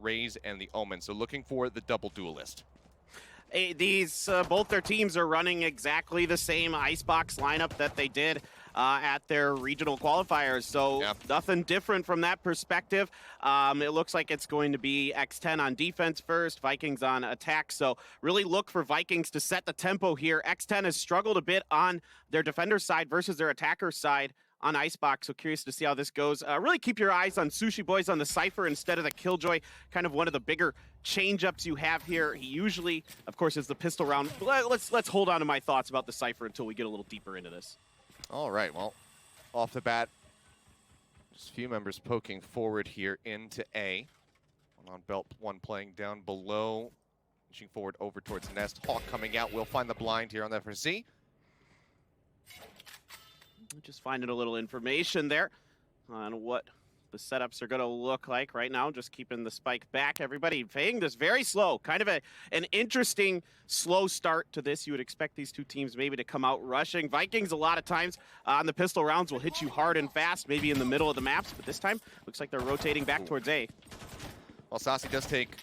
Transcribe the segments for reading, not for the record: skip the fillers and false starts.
Raze and the Omen. So looking for the double duelist. These both their teams are running exactly the same Icebox lineup that they did at their regional qualifiers, so nothing different from that perspective. It looks like it's going to be X10 on defense first, Vikings on attack, so really look for Vikings to set the tempo here. X10 has struggled a bit on their defender side versus their attacker side on Icebox, so curious to see how this goes. Really keep your eyes on Sushi Boys on the Cypher instead of the Killjoy, kind of one of the bigger change-ups you have here. He usually, of course, is the pistol round. Let's hold on to my thoughts about the Cypher until we get a little deeper into this. All right, well, off the bat, just a few members poking forward here into A. One on belt, one playing down below, inching forward over towards Nest. Hawk coming out, will find the blind here on the FRC. Just finding a little information there on what the setups are going to look like right now. Just keeping the spike back. Everybody playing this very slow. Kind of an interesting slow start to this. You would expect these two teams maybe to come out rushing. Vikings a lot of times on the pistol rounds will hit you hard and fast, maybe in the middle of the maps, but this time looks like they're rotating back towards A. Well, Sassy does take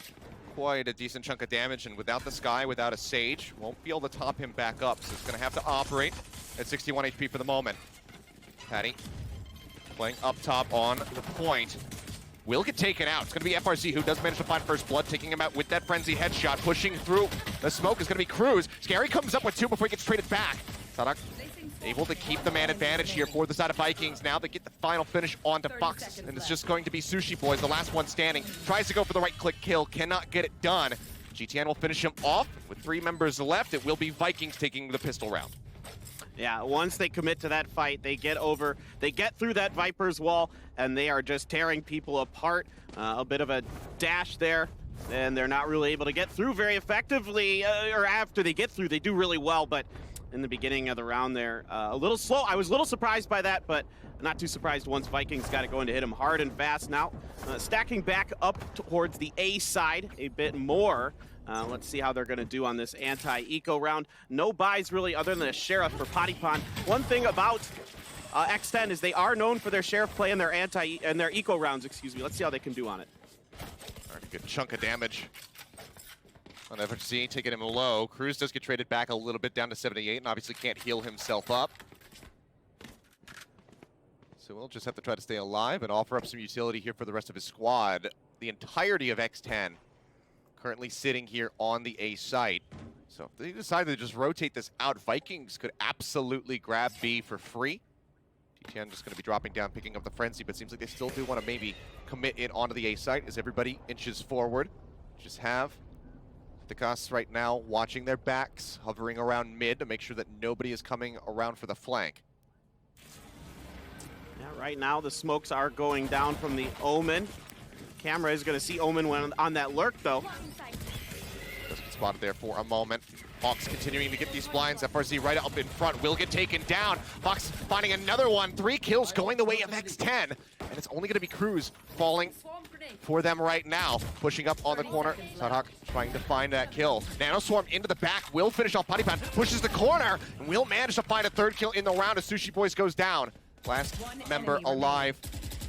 quite a decent chunk of damage, and without the Sky, without a Sage, won't be able to top him back up, so it's going to have to operate at 61 HP for the moment. Patty playing up top on the point. Will get taken out. It's going to be FRC who does manage to find first blood, taking him out with that frenzy headshot. Pushing through the smoke is going to be Cruz. Scary comes up with two before he gets traded back. Sadak able to keep the man advantage here for the side of Vikings. Now they get the final finish onto Fox, and it's just going to be Sushi Boys, the last one standing. Tries to go for the right-click kill, cannot get it done. GTN will finish him off. With 3 members left, it will be Vikings taking the pistol round. Yeah, once they commit to that fight, they get through that Viper's wall, and they are just tearing people apart. A bit of a dash there, and they're not really able to get through very effectively, or after they get through, they do really well, but in the beginning of the round there, a little slow. I was a little surprised by that, but not too surprised once Vikings got it going to hit him hard and fast. Now, stacking back up towards the A side a bit more. Let's see how they're going to do on this anti-eco round. No buys really other than a Sheriff for Potty Pond. One thing about X10 is they are known for their Sheriff play and their eco rounds, excuse me. Let's see how they can do on it. All right, a good chunk of damage on FRC, taking him low. Cruz does get traded back a little bit down to 78 and obviously can't heal himself up. So we'll just have to try to stay alive and offer up some utility here for the rest of his squad. The entirety of X10 currently sitting here on the A site. So if they decide to just rotate this out, Vikings could absolutely grab B for free. GTN just going to be dropping down, picking up the frenzy, but seems like they still do want to maybe commit in onto the A site as everybody inches forward. Just have the Costs right now watching their backs, hovering around mid to make sure that nobody is coming around for the flank. Yeah, right now the smokes are going down from the Omen. Camera is going to see Omen when on that lurk, though. Just get spotted there for a moment. Hawks continuing to get these blinds. FRC right up in front. Will get taken down. Fox finding another one. 3 kills going the way of X10. And it's only going to be Cruz falling for them right now. Pushing up on the corner. Sadhawk trying to find that kill. Nano Swarm into the back. Will finish off Potty Pan. Pushes the corner. And will manage to find a 3rd kill in the round as Sushi Boys goes down. Last member alive.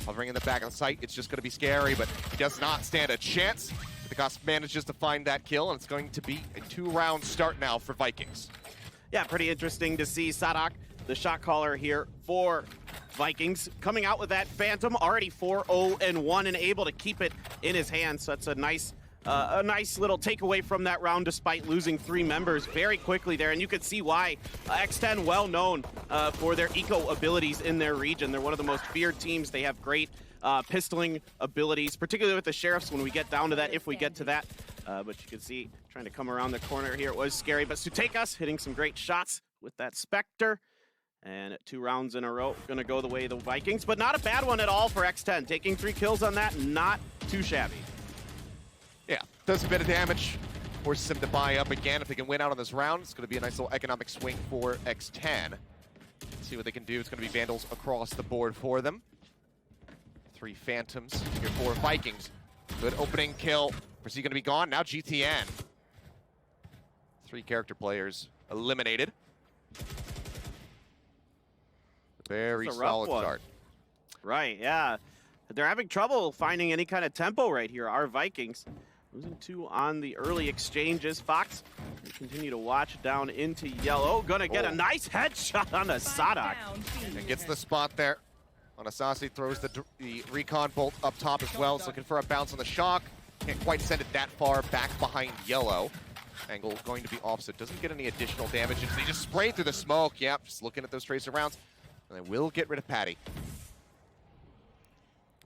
Hovering in the back of the site, it's just going to be Scary, but he does not stand a chance. The Cost manages to find that kill, and it's going to be a 2-round start now for Vikings. Yeah, pretty interesting to see Sadak, the shot caller here for Vikings, coming out with that Phantom, already 4-0-1 and able to keep it in his hands. So that's a nice little takeaway from that round despite losing 3 members very quickly there. And you can see why X10 well known for their eco abilities in their region. They're one of the most feared teams. They have great pistoling abilities, particularly with the Sheriffs when we get down to that, if we get to that. But you can see trying to come around the corner here. It was Scary, but Sutekas hitting some great shots with that Spectre. And 2 rounds in a row, gonna go the way of the Vikings, but not a bad one at all for X10. Taking 3 kills on that, not too shabby. Yeah, does a bit of damage. Forces him to buy up again. If they can win out on this round, it's going to be a nice little economic swing for X10. Let's see what they can do. It's going to be Vandals across the board for them. 3 Phantoms here for Vikings. Good opening kill. Is he going to be gone? Now GTN. 3 character players eliminated. Very solid start. Right, yeah. they're having trouble finding any kind of tempo right here. Our Vikings losing 2 on the early exchanges. Fox will continue to watch down into yellow. Gonna get a nice headshot on a Sadak. And gets the spot there. Anasasi throws the recon bolt up top as well. He's looking for a bounce on the shock. Can't quite send it that far back behind yellow. Angle going to be off, so it doesn't get any additional damage. They just spray through the smoke. Yep, just looking at those tracer rounds. And they will get rid of Patty.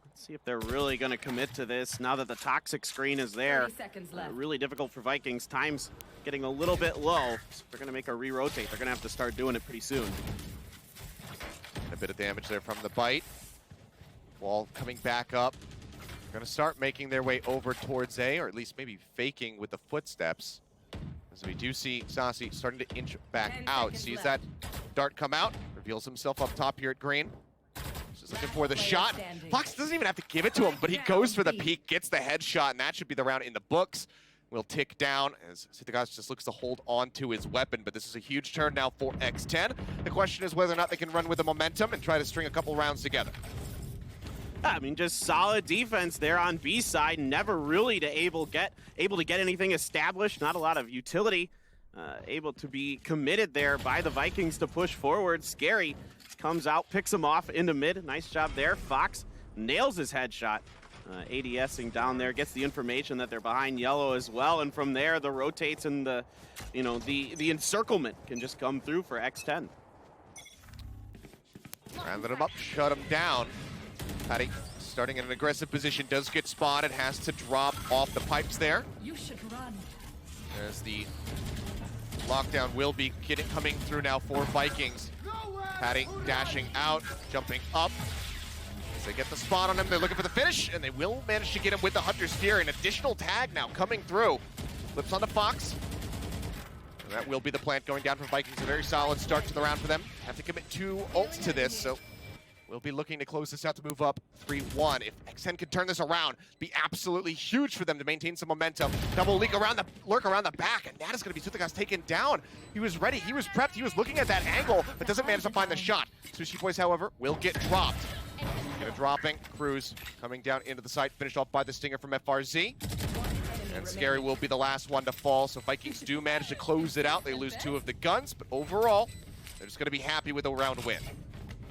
Let's see if they're really going to commit to this now that the toxic screen is there. Really difficult for Vikings. Time's getting a little bit low. So they're going to make a re-rotate. They're going to have to start doing it pretty soon. A bit of damage there from the bite. Wall coming back up. They're going to start making their way over towards A, or at least maybe faking with the footsteps. As we do see Sassy starting to inch back out. Sees that dart come out. Reveals himself up top here at green. Just looking for the shot. Fox doesn't even have to give it to him, but he goes for the peek, gets the headshot, and that should be the round in the books. Will tick down as Sithigas just looks to hold on to his weapon, but this is a huge turn now for X10. The question is whether or not they can run with the momentum and try to string a couple rounds together. I mean, just solid defense there on B side. Never really able to get anything established. Not a lot of utility. Able to be committed there by the Vikings to push forward. Scary comes out, picks him off into mid. Nice job there. Fox nails his headshot. ADSing down there, gets the information that they're behind yellow as well, and from there the rotates and the encirclement can just come through for X10. Rounded him up, shut him down. Patty starting in an aggressive position, does get spotted, has to drop off the pipes there. You should run. As the lockdown will be coming through now for Vikings. Patty dashing out, jumping up. As they get the spot on him, they're looking for the finish, and they will manage to get him with the Hunter's Fury. An additional tag now coming through. Flips onto Fox. And that will be the plant going down for Vikings. A very solid start to the round for them. Have to commit 2 ults to this, so we'll be looking to close this out to move up 3-1. If X10 could turn this around, be absolutely huge for them to maintain some momentum. Double lurk around the back, and that is going to be Suthigas taken down. He was ready, he was prepped, he was looking at that angle, but doesn't manage to find the shot. Sushi Boys, however, will get dropped. Dropping, Cruz coming down into the site, finished off by the Stinger from FRZ. And Scary will be the last one to fall, so Vikings do manage to close it out. They lose 2 of the guns, but overall, they're just going to be happy with a round win.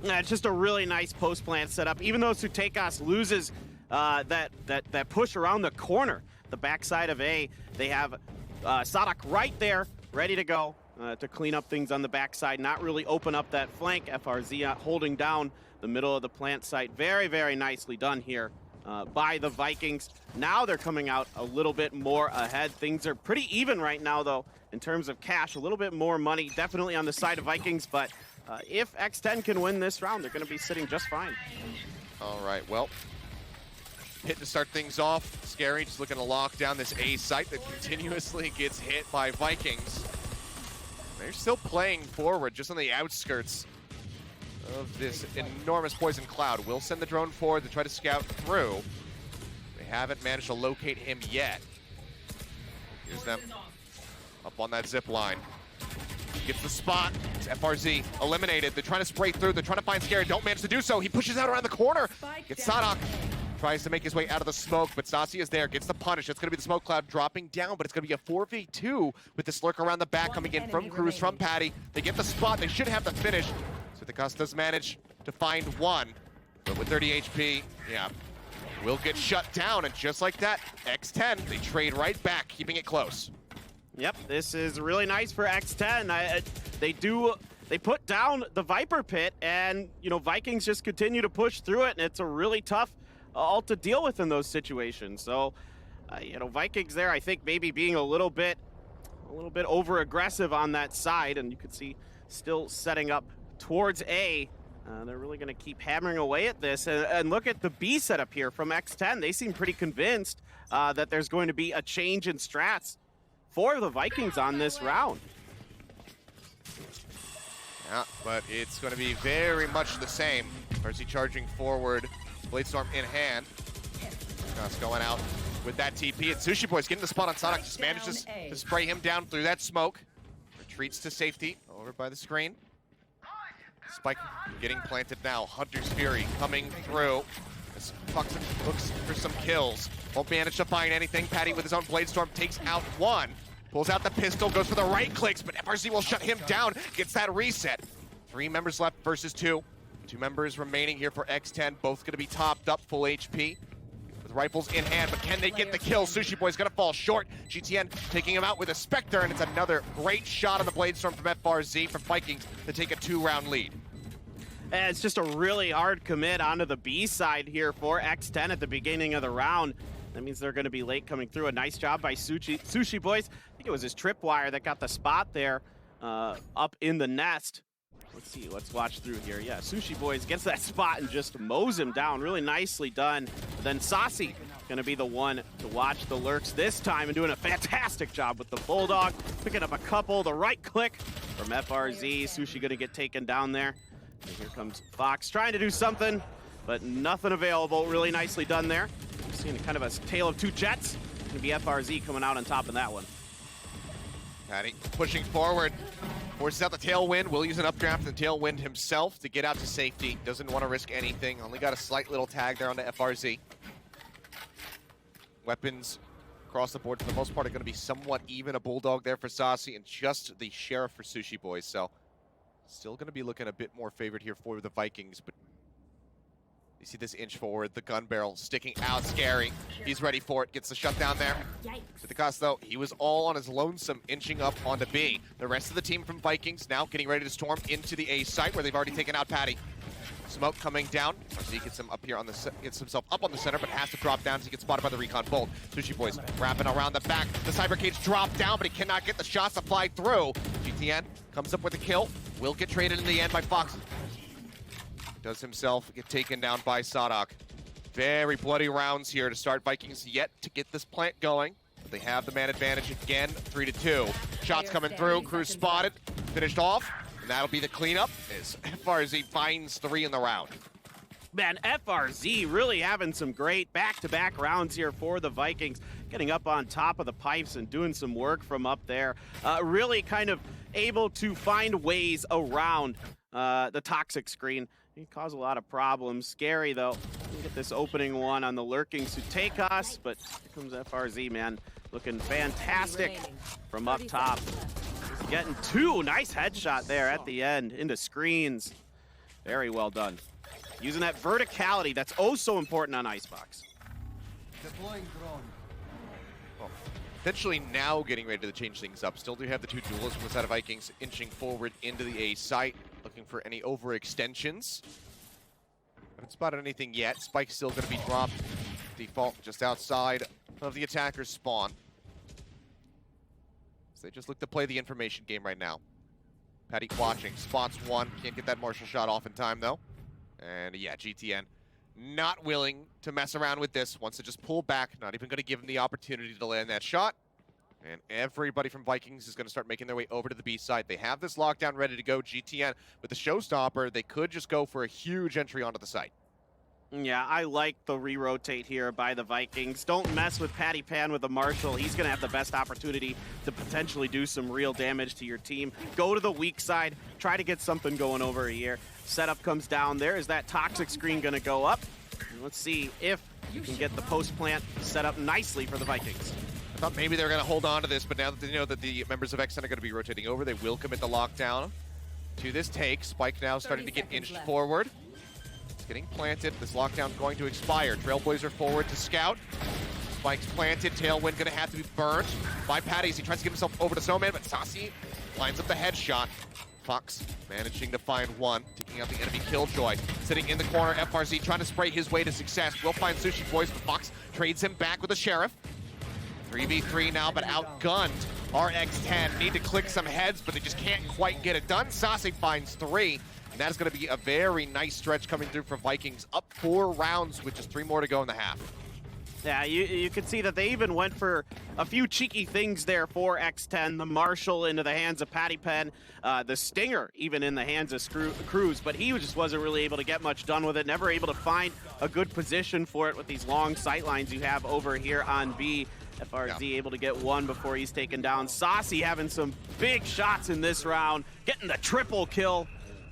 It's just a really nice post plant setup. Even though Sutekas loses that push around the corner, the backside of A, they have Sadak right there, ready to go to clean up things on the backside, not really open up that flank. FRZ holding down the middle of the plant site. Very, very nicely done here by the Vikings. Now they're coming out a little bit more ahead. Things are pretty even right now, though, in terms of cash. A little bit more money, definitely on the side of Vikings, but if X10 can win this round, they're going to be sitting just fine. All right, well, hit to start things off. Scary just looking to lock down this A site that continuously gets hit by Vikings. They're still playing forward, just on the outskirts of this enormous poison cloud. Will send the drone forward to try to scout through. They haven't managed to locate him yet. Here's them up on that zip line. Gets the spot. It's FRZ eliminated. They're trying to spray through. They're trying to find Scary. Don't manage to do so. He pushes out around the corner. Gets Sadak. Tries to make his way out of the smoke, but Stassi is there. Gets the punish. It's going to be the smoke cloud dropping down, but it's going to be a 4v2 with this lurk around the back coming in from Cruz, from Patty. They get the spot. They should have the finish. So the Gus does manage to find one, but with 30 HP, yeah, will get shut down. And just like that, X10, they trade right back, keeping it close. Yep, this is really nice for X10. They put down the Viper Pit, and Vikings just continue to push through it, and it's a really tough ult to deal with in those situations. So, Vikings there, I think maybe being a little bit over aggressive on that side, and you could see still setting up towards A. They're really going to keep hammering away at this, and look at the B setup here from X10. They seem pretty convinced that there's going to be a change in strats for the Vikings on this round. Yeah, but it's going to be very much the same. Percy charging forward, Bladestorm in hand. Gus going out with that TP, and Sushi Boy's getting the spot on Sadak. Just manages to spray him down through that smoke. Retreats to safety over by the screen. Spike getting planted now. Hunter's Fury coming through. as Fox looks for some kills. Won't manage to find anything. Patty with his own Blade Storm takes out one. Pulls out the pistol, goes for the right clicks, but FRZ will shut him down. Gets that reset. 3 members left versus 2. 2 members remaining here for X10. Both going to be topped up, full HP. With rifles in hand, but can they get the kill? Sushi Boy's going to fall short. GTN taking him out with a Spectre, and it's another great shot on the Blade Storm from FRZ from Vikings to take a 2-round lead. And it's just a really hard commit onto the B side here for X10 at the beginning of the round. That means they're going to be late coming through. A nice job by Sushi Boys. I think it was his tripwire that got the spot there up in the nest. Let's see, let's watch through here. Yeah, Sushi Boys gets that spot and just mows him down. Really nicely done. But then Saucy gonna be the one to watch the lurks this time and doing a fantastic job with the Bulldog. Picking up a couple, the right click from FRZ. Sushi gonna get taken down there. And here comes Fox trying to do something, but nothing available. Really nicely done there. We're seeing kind of a tale of 2 jets. Gonna be FRZ coming out on top of that one. Patty pushing forward. Forces out the Tailwind, will use an updraft and Tailwind himself to get out to safety. Doesn't want to risk anything, only got a slight little tag there on the FRZ. Weapons across the board for the most part are going to be somewhat even. A Bulldog there for Saucy and just the Sheriff for Sushi Boys. So still going to be looking a bit more favored here for the Vikings, but you see this inch forward, the gun barrel sticking out, scary. He's ready for it, gets the shutdown there. At the cost though, he was all on his lonesome, inching up onto B. The rest of the team from Vikings now getting ready to storm into the A site where they've already taken out Patty. Smoke coming down. RZ gets him up here on the gets himself up on the center, but has to drop down as he gets spotted by the Recon Bolt. Sushi Boys wrapping around the back. The Cyber Cage dropped down, but he cannot get the shots to fly through. GTN comes up with a kill. Will get traded in the end by Fox. Does himself get taken down by Sadak. Very bloody rounds here to start. Vikings yet to get this plant going. They have the man advantage again, 3-2. Shots coming through, crew spotted, finished off, and that'll be the cleanup as FRZ finds 3 in the round. Man, FRZ really having some great back-to-back rounds here for the Vikings. Getting up on top of the pipes and doing some work from up there. Really kind of able to find ways around the toxic screen. He caused a lot of problems. Scary, though. Look at this opening one on the lurkings who take us, but here comes FRZ, man. Looking fantastic from up top. Just getting 2. Nice headshot there at the end into screens. Very well done. Using that verticality that's oh so important on Icebox. Deploying drone. Well, eventually now getting ready to change things up. Still do have the 2 duels from the side of Vikings inching forward into the A site. Looking for any overextensions. Haven't spotted anything yet. Spike's still going to be dropped. Default just outside of the attacker's spawn. So they just look to play the information game right now. Patty watching. Spots 1. Can't get that Marshall shot off in time, though. And yeah, GTN not willing to mess around with this. Wants to just pull back. Not even going to give him the opportunity to land that shot. And everybody from Vikings is going to start making their way over to the B side. They have this lockdown ready to go. GTN with the showstopper, they could just go for a huge entry onto the site. Yeah, I like the re-rotate here by the Vikings. Don't mess with Patty Pan with the Marshall. He's going to have the best opportunity to potentially do some real damage to your team. Go to the weak side. Try to get something going over here. Setup comes down there. Is that toxic screen going to go up? And let's see if you can get the post plant set up nicely for the Vikings. I thought maybe they were going to hold on to this, but now that they know that the members of X10 are going to be rotating over, they will commit the lockdown to this take. Spike now starting to get inched forward. It's getting planted. This lockdown going to expire. Trailblazer forward to scout. Spike's planted. Tailwind going to have to be burned by Patty as he tries to get himself over to Snowman, but Saucy lines up the headshot. Fox managing to find one, taking out the enemy Killjoy. Sitting in the corner, FRZ trying to spray his way to success. Will find Sushi Boys, but Fox trades him back with a Sheriff. 3v3 now, but outgunned. X10 need to click some heads, but they just can't quite get it done. Saucy finds 3, and that is going to be a very nice stretch coming through for Vikings. Up 4 rounds with just 3 more to go in the half. Yeah, you could see that they even went for a few cheeky things there for X10. The Marshall into the hands of Patty Pen, the Stinger even in the hands of Cruz, but he just wasn't really able to get much done with it. Never able to find a good position for it with these long sight lines you have over here on B. FRZ able to get 1 before he's taken down. Saucy having some big shots in this round, getting the triple kill.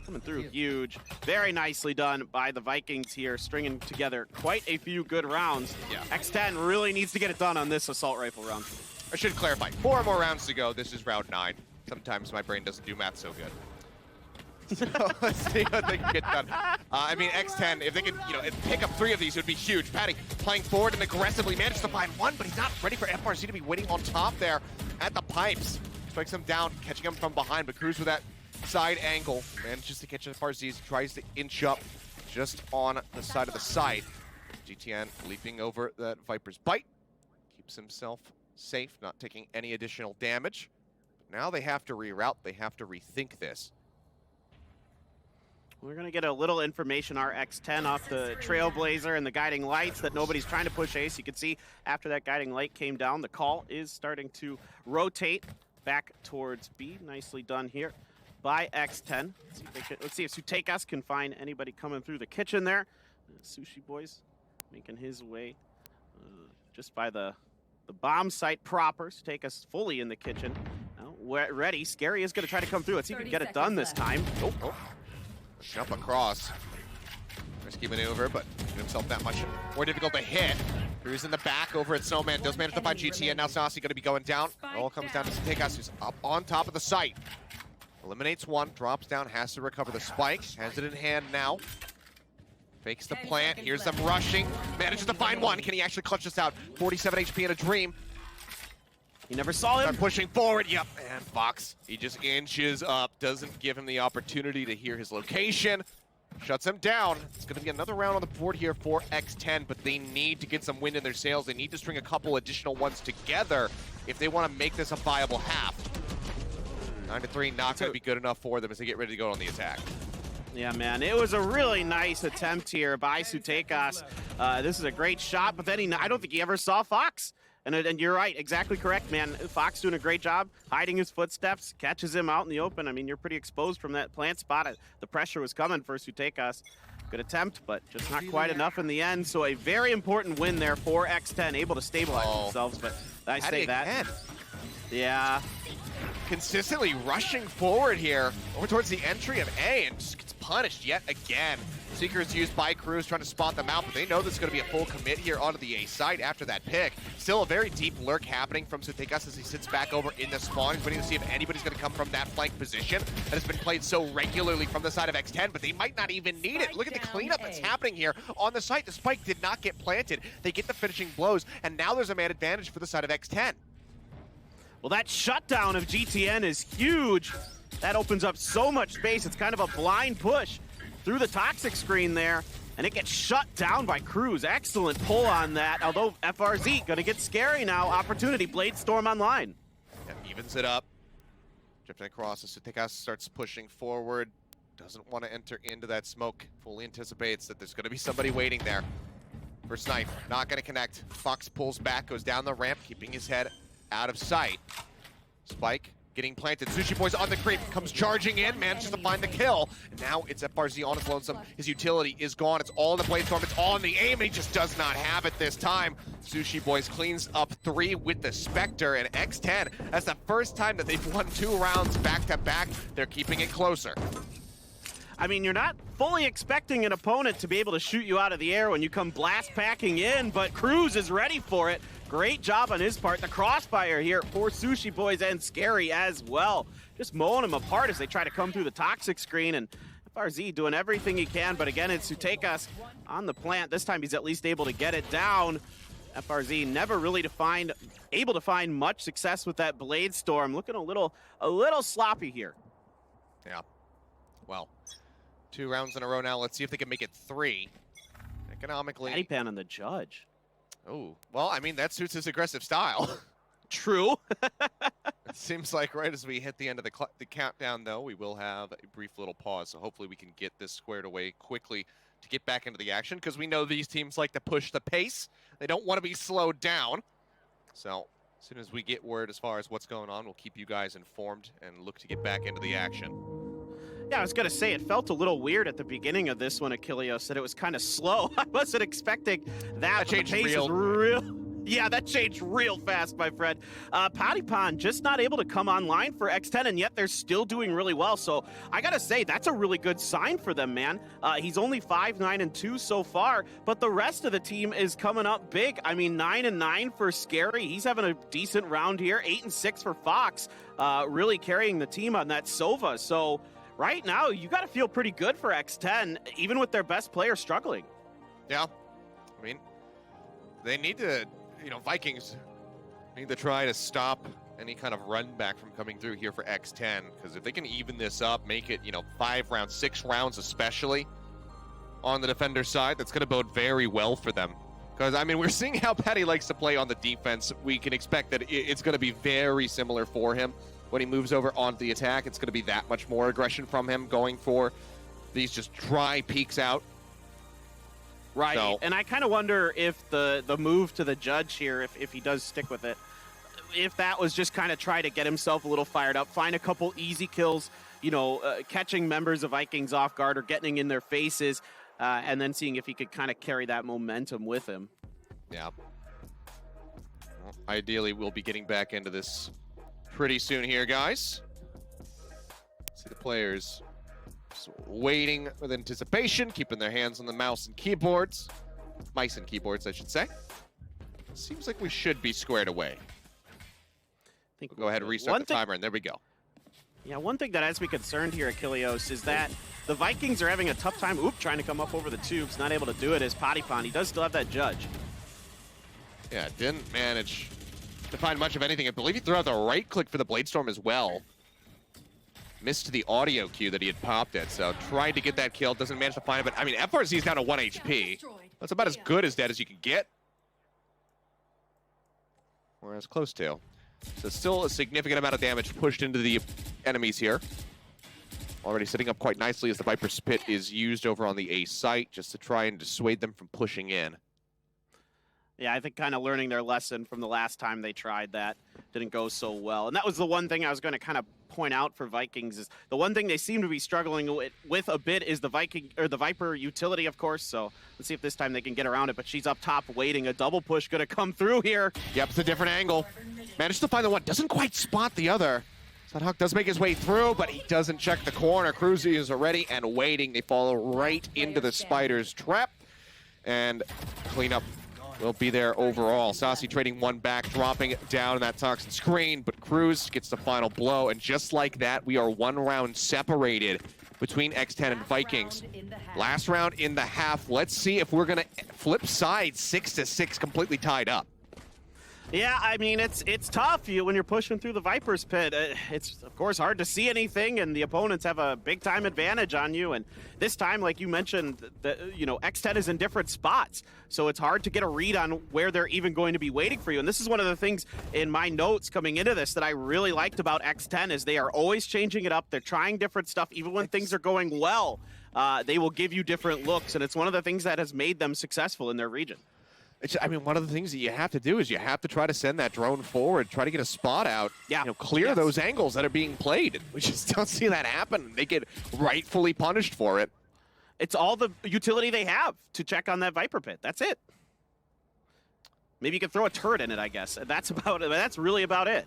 coming through huge. Very nicely done by the Vikings here, stringing together quite a few good rounds. Yeah. X10 really needs to get it done on this assault rifle round. I should clarify, 4 more rounds to go. This is round 9. Sometimes my brain doesn't do math so good. So let's see what they can get done. I mean, X10, if they could, pick up 3 of these, it would be huge. Patty playing forward and aggressively managed to find 1, but he's not ready for FRZ to be waiting on top there at the pipes. Strikes him down, catching him from behind, but Cruz with that side angle manages to catch FRZ, tries to inch up just on the side of the site. GTN leaping over that Viper's bite, keeps himself safe, not taking any additional damage. But now they have to reroute, they have to rethink this. We're going to get a little information, our X10 off the Trailblazer and the guiding lights that nobody's trying to push ace. You can see after that guiding light came down, the call is starting to rotate back towards B. Nicely done here by X10. Let's see if Sutekas can find anybody coming through the kitchen there. Sushi Boys making his way just by the bomb site proper. Sutekas fully in the kitchen. Now, ready. Scary is going to try to come through. Let's see if he can get it done this time. Oh. Jump across. Risky maneuver, but get himself that much more difficult to hit. Cruz in the back over at Snowman. Does manage to find GT, and now Saucy going to be going down. It all comes down to Sutekas, who's up on top of the site. Eliminates 1, drops down, has to recover the spike. Has it in hand now. Fakes the plant. Here's them rushing. Manages to find 1. Can he actually clutch this out? 47 HP in a dream. He never saw him. Start pushing forward. Yep. And Fox, he just inches up. Doesn't give him the opportunity to hear his location. Shuts him down. It's going to be another round on the board here for X10, but they need to get some wind in their sails. They need to string a couple additional ones together if they want to make this a viable half. 9-3, not going to be good enough for them as they get ready to go on the attack. Yeah, man, it was a really nice attempt here by Sutekas. This is a great shot, but then I don't think he ever saw Fox. And you're right, exactly correct, man. Fox doing a great job hiding his footsteps, catches him out in the open. I mean, you're pretty exposed from that plant spot. The pressure was coming for Sutekas. Good attempt, but just not quite enough in the end. So a very important win there for X10, able to stabilize themselves. But I say that. Again. Yeah. Consistently rushing forward here over towards the entry of A and just gets punished yet again. Seeker is used by Cruz trying to spot them out, but they know there's going to be a full commit here onto the A side after that pick. Still a very deep lurk happening from Sutekas as he sits back over in the spawn. He's waiting to see if anybody's going to come from that flank position that has been played so regularly from the side of X10, but they might not even need it. Look at the cleanup that's happening here on the site. The spike did not get planted. They get the finishing blows, and now there's a man advantage for the side of X10. Well, that shutdown of GTN is huge. That opens up so much space. It's kind of a blind push through the toxic screen there, and it gets shut down by Cruz. Excellent pull on that, although FRZ gonna get scary now. Opportunity, Blade Storm online. Yeah, evens it up. Drifting across, as Sutekas starts pushing forward. Doesn't want to enter into that smoke. Fully anticipates that there's gonna be somebody waiting there. For Snipe, not gonna connect. Fox pulls back, goes down the ramp, keeping his head out of sight. Spike getting planted. Sushi Boy's on the creep, comes charging in, manages to find the kill. And now it's FRZ on his lonesome. His utility is gone. It's all in the Blade Storm. It's all in the aim. He just does not have it this time. Sushi Boys cleans up 3 with the Spectre, and X10, that's the first time that they've won 2 rounds back-to-back. They're keeping it closer. I mean, you're not fully expecting an opponent to be able to shoot you out of the air when you come blast packing in, but Cruz is ready for it. Great job on his part. The crossfire here for Sushi Boys and Scary as well. Just mowing them apart as they try to come through the toxic screen, and FRZ doing everything he can, but again, it's Sutekas on the plant. This time he's at least able to get it down. FRZ never really able to find much success with that Blade Storm. Looking a little sloppy here. Yeah. Well, 2 rounds in a row now. Let's see if they can make it 3. Economically. Patty Pan on the judge. Oh, well, I mean, that suits his aggressive style. True. It seems like right as we hit the end of the countdown, though, we will have a brief little pause. So hopefully we can get this squared away quickly to get back into the action, because we know these teams like to push the pace. They don't want to be slowed down. So as soon as we get word as far as what's going on, we'll keep you guys informed and look to get back into the action. Yeah, I was going to say, it felt a little weird at the beginning of this one. Achilleos said it was kind of slow. I wasn't expecting that. Changed the pace real. is real. Yeah, that changed real fast, my friend. Patty Pond just not able to come online for X10, and yet they're still doing really well. So I gotta say, that's a really good sign for them, man. He's only 5-9-2 so far, but the rest of the team is coming up big. I mean, 9-9 for Scary. He's having a decent round here. 8-6 for Fox, really carrying the team on that Sova. So right now, you gotta feel pretty good for X10, even with their best player struggling. Yeah, I mean, they need to, Vikings need to try to stop any kind of run back from coming through here for X10, because if they can even this up, make it, 5 rounds, 6 rounds especially on the defender side, that's going to bode very well for them. Because, I mean, we're seeing how Patty likes to play on the defense. We can expect that it's going to be very similar for him. When he moves over onto the attack, it's going to be that much more aggression from him, going for these just dry peeks out. Right, So, and I kind of wonder if the move to the judge here, if he does stick with it, if that was just kind of try to get himself a little fired up, find a couple easy kills, catching members of Vikings off guard or getting in their faces, and then seeing if he could kind of carry that momentum with him. yeah. Well, ideally, we'll be getting back into this pretty soon here, guys. See the players just waiting with anticipation, keeping their hands on the mouse and keyboards. Mice and keyboards, I should say. Seems like we should be squared away. I think We'll go ahead and restart the timer, and there we go. Yeah, one thing that has me concerned here, Achilleos, is that the Vikings are having a tough time, trying to come up over the tubes, not able to do it as Patty Pond. He does still have that judge. Yeah, didn't manage to find much of anything. I believe he threw out the right click for the Bladestorm as well. Missed the audio cue that he had popped it, so tried to get that kill, doesn't manage to find it, but I mean, FRZ is down to 1 HP. That's about as good as dead as you can get. Or as close to. So still a significant amount of damage pushed into the enemies here. Already sitting up quite nicely as the Viper's Pit is used over on the A site just to try and dissuade them from pushing in. Yeah, I think kind of learning their lesson from the last time they tried that didn't go so well. And that was the one thing I was going to kind of point out for Vikings is the one thing they seem to be struggling with a bit is the Viper utility, of course. So let's see if this time they can get around it. But she's up top waiting. A double push going to come through here. Yep, it's a different angle. Managed to find the one. Doesn't quite spot the other. Sudhawk does make his way through, but he doesn't check the corner. Cruzy is ready and waiting. They fall right into the Spider's trap. And cleanup will be there overall. Saucy trading one back, dropping down that toxin screen, but Cruz gets the final blow. And just like that, we are 1 round separated between X10 and Vikings. Last round in the half. Let's see if we're going to flip sides 6-6, completely tied up. Yeah, I mean, it's tough when you're pushing through the Viper's Pit. It's, of course, hard to see anything, and the opponents have a big-time advantage on you. And this time, like you mentioned, X10 is in different spots, so it's hard to get a read on where they're even going to be waiting for you. And this is one of the things in my notes coming into this that I really liked about X10 is they are always changing it up. They're trying different stuff. Even when things are going well, they will give you different looks, and it's one of the things that has made them successful in their region. I mean, one of the things that you have to do is you have to try to send that drone forward, try to get a spot out, clear those angles that are being played. We just don't see that happen. They get rightfully punished for it. It's all the utility they have to check on that Viper Pit. That's it. Maybe you could throw a turret in it, I guess. That's really about it.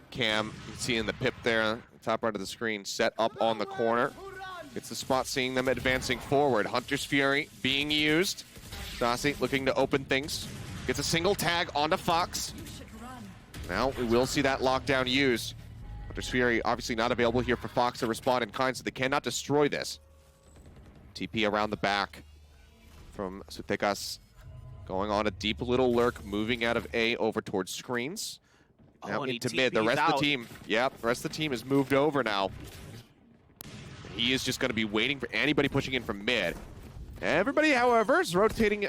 Cam, you can see in the pip there, top right of the screen, set up on the corner. Gets the spot, seeing them advancing forward. Hunter's Fury being used. Saucy looking to open things. Gets a single tag onto Fox. Now we will see that lockdown used. Hunter's Fury obviously not available here for Fox to respond in kind, so they cannot destroy this. TP around the back from Sutekas. Going on a deep little lurk, moving out of A over towards screens. Now into mid. The rest of the team, the rest of the team has moved over now. He is just going to be waiting for anybody pushing in from mid. Everybody, however, is rotating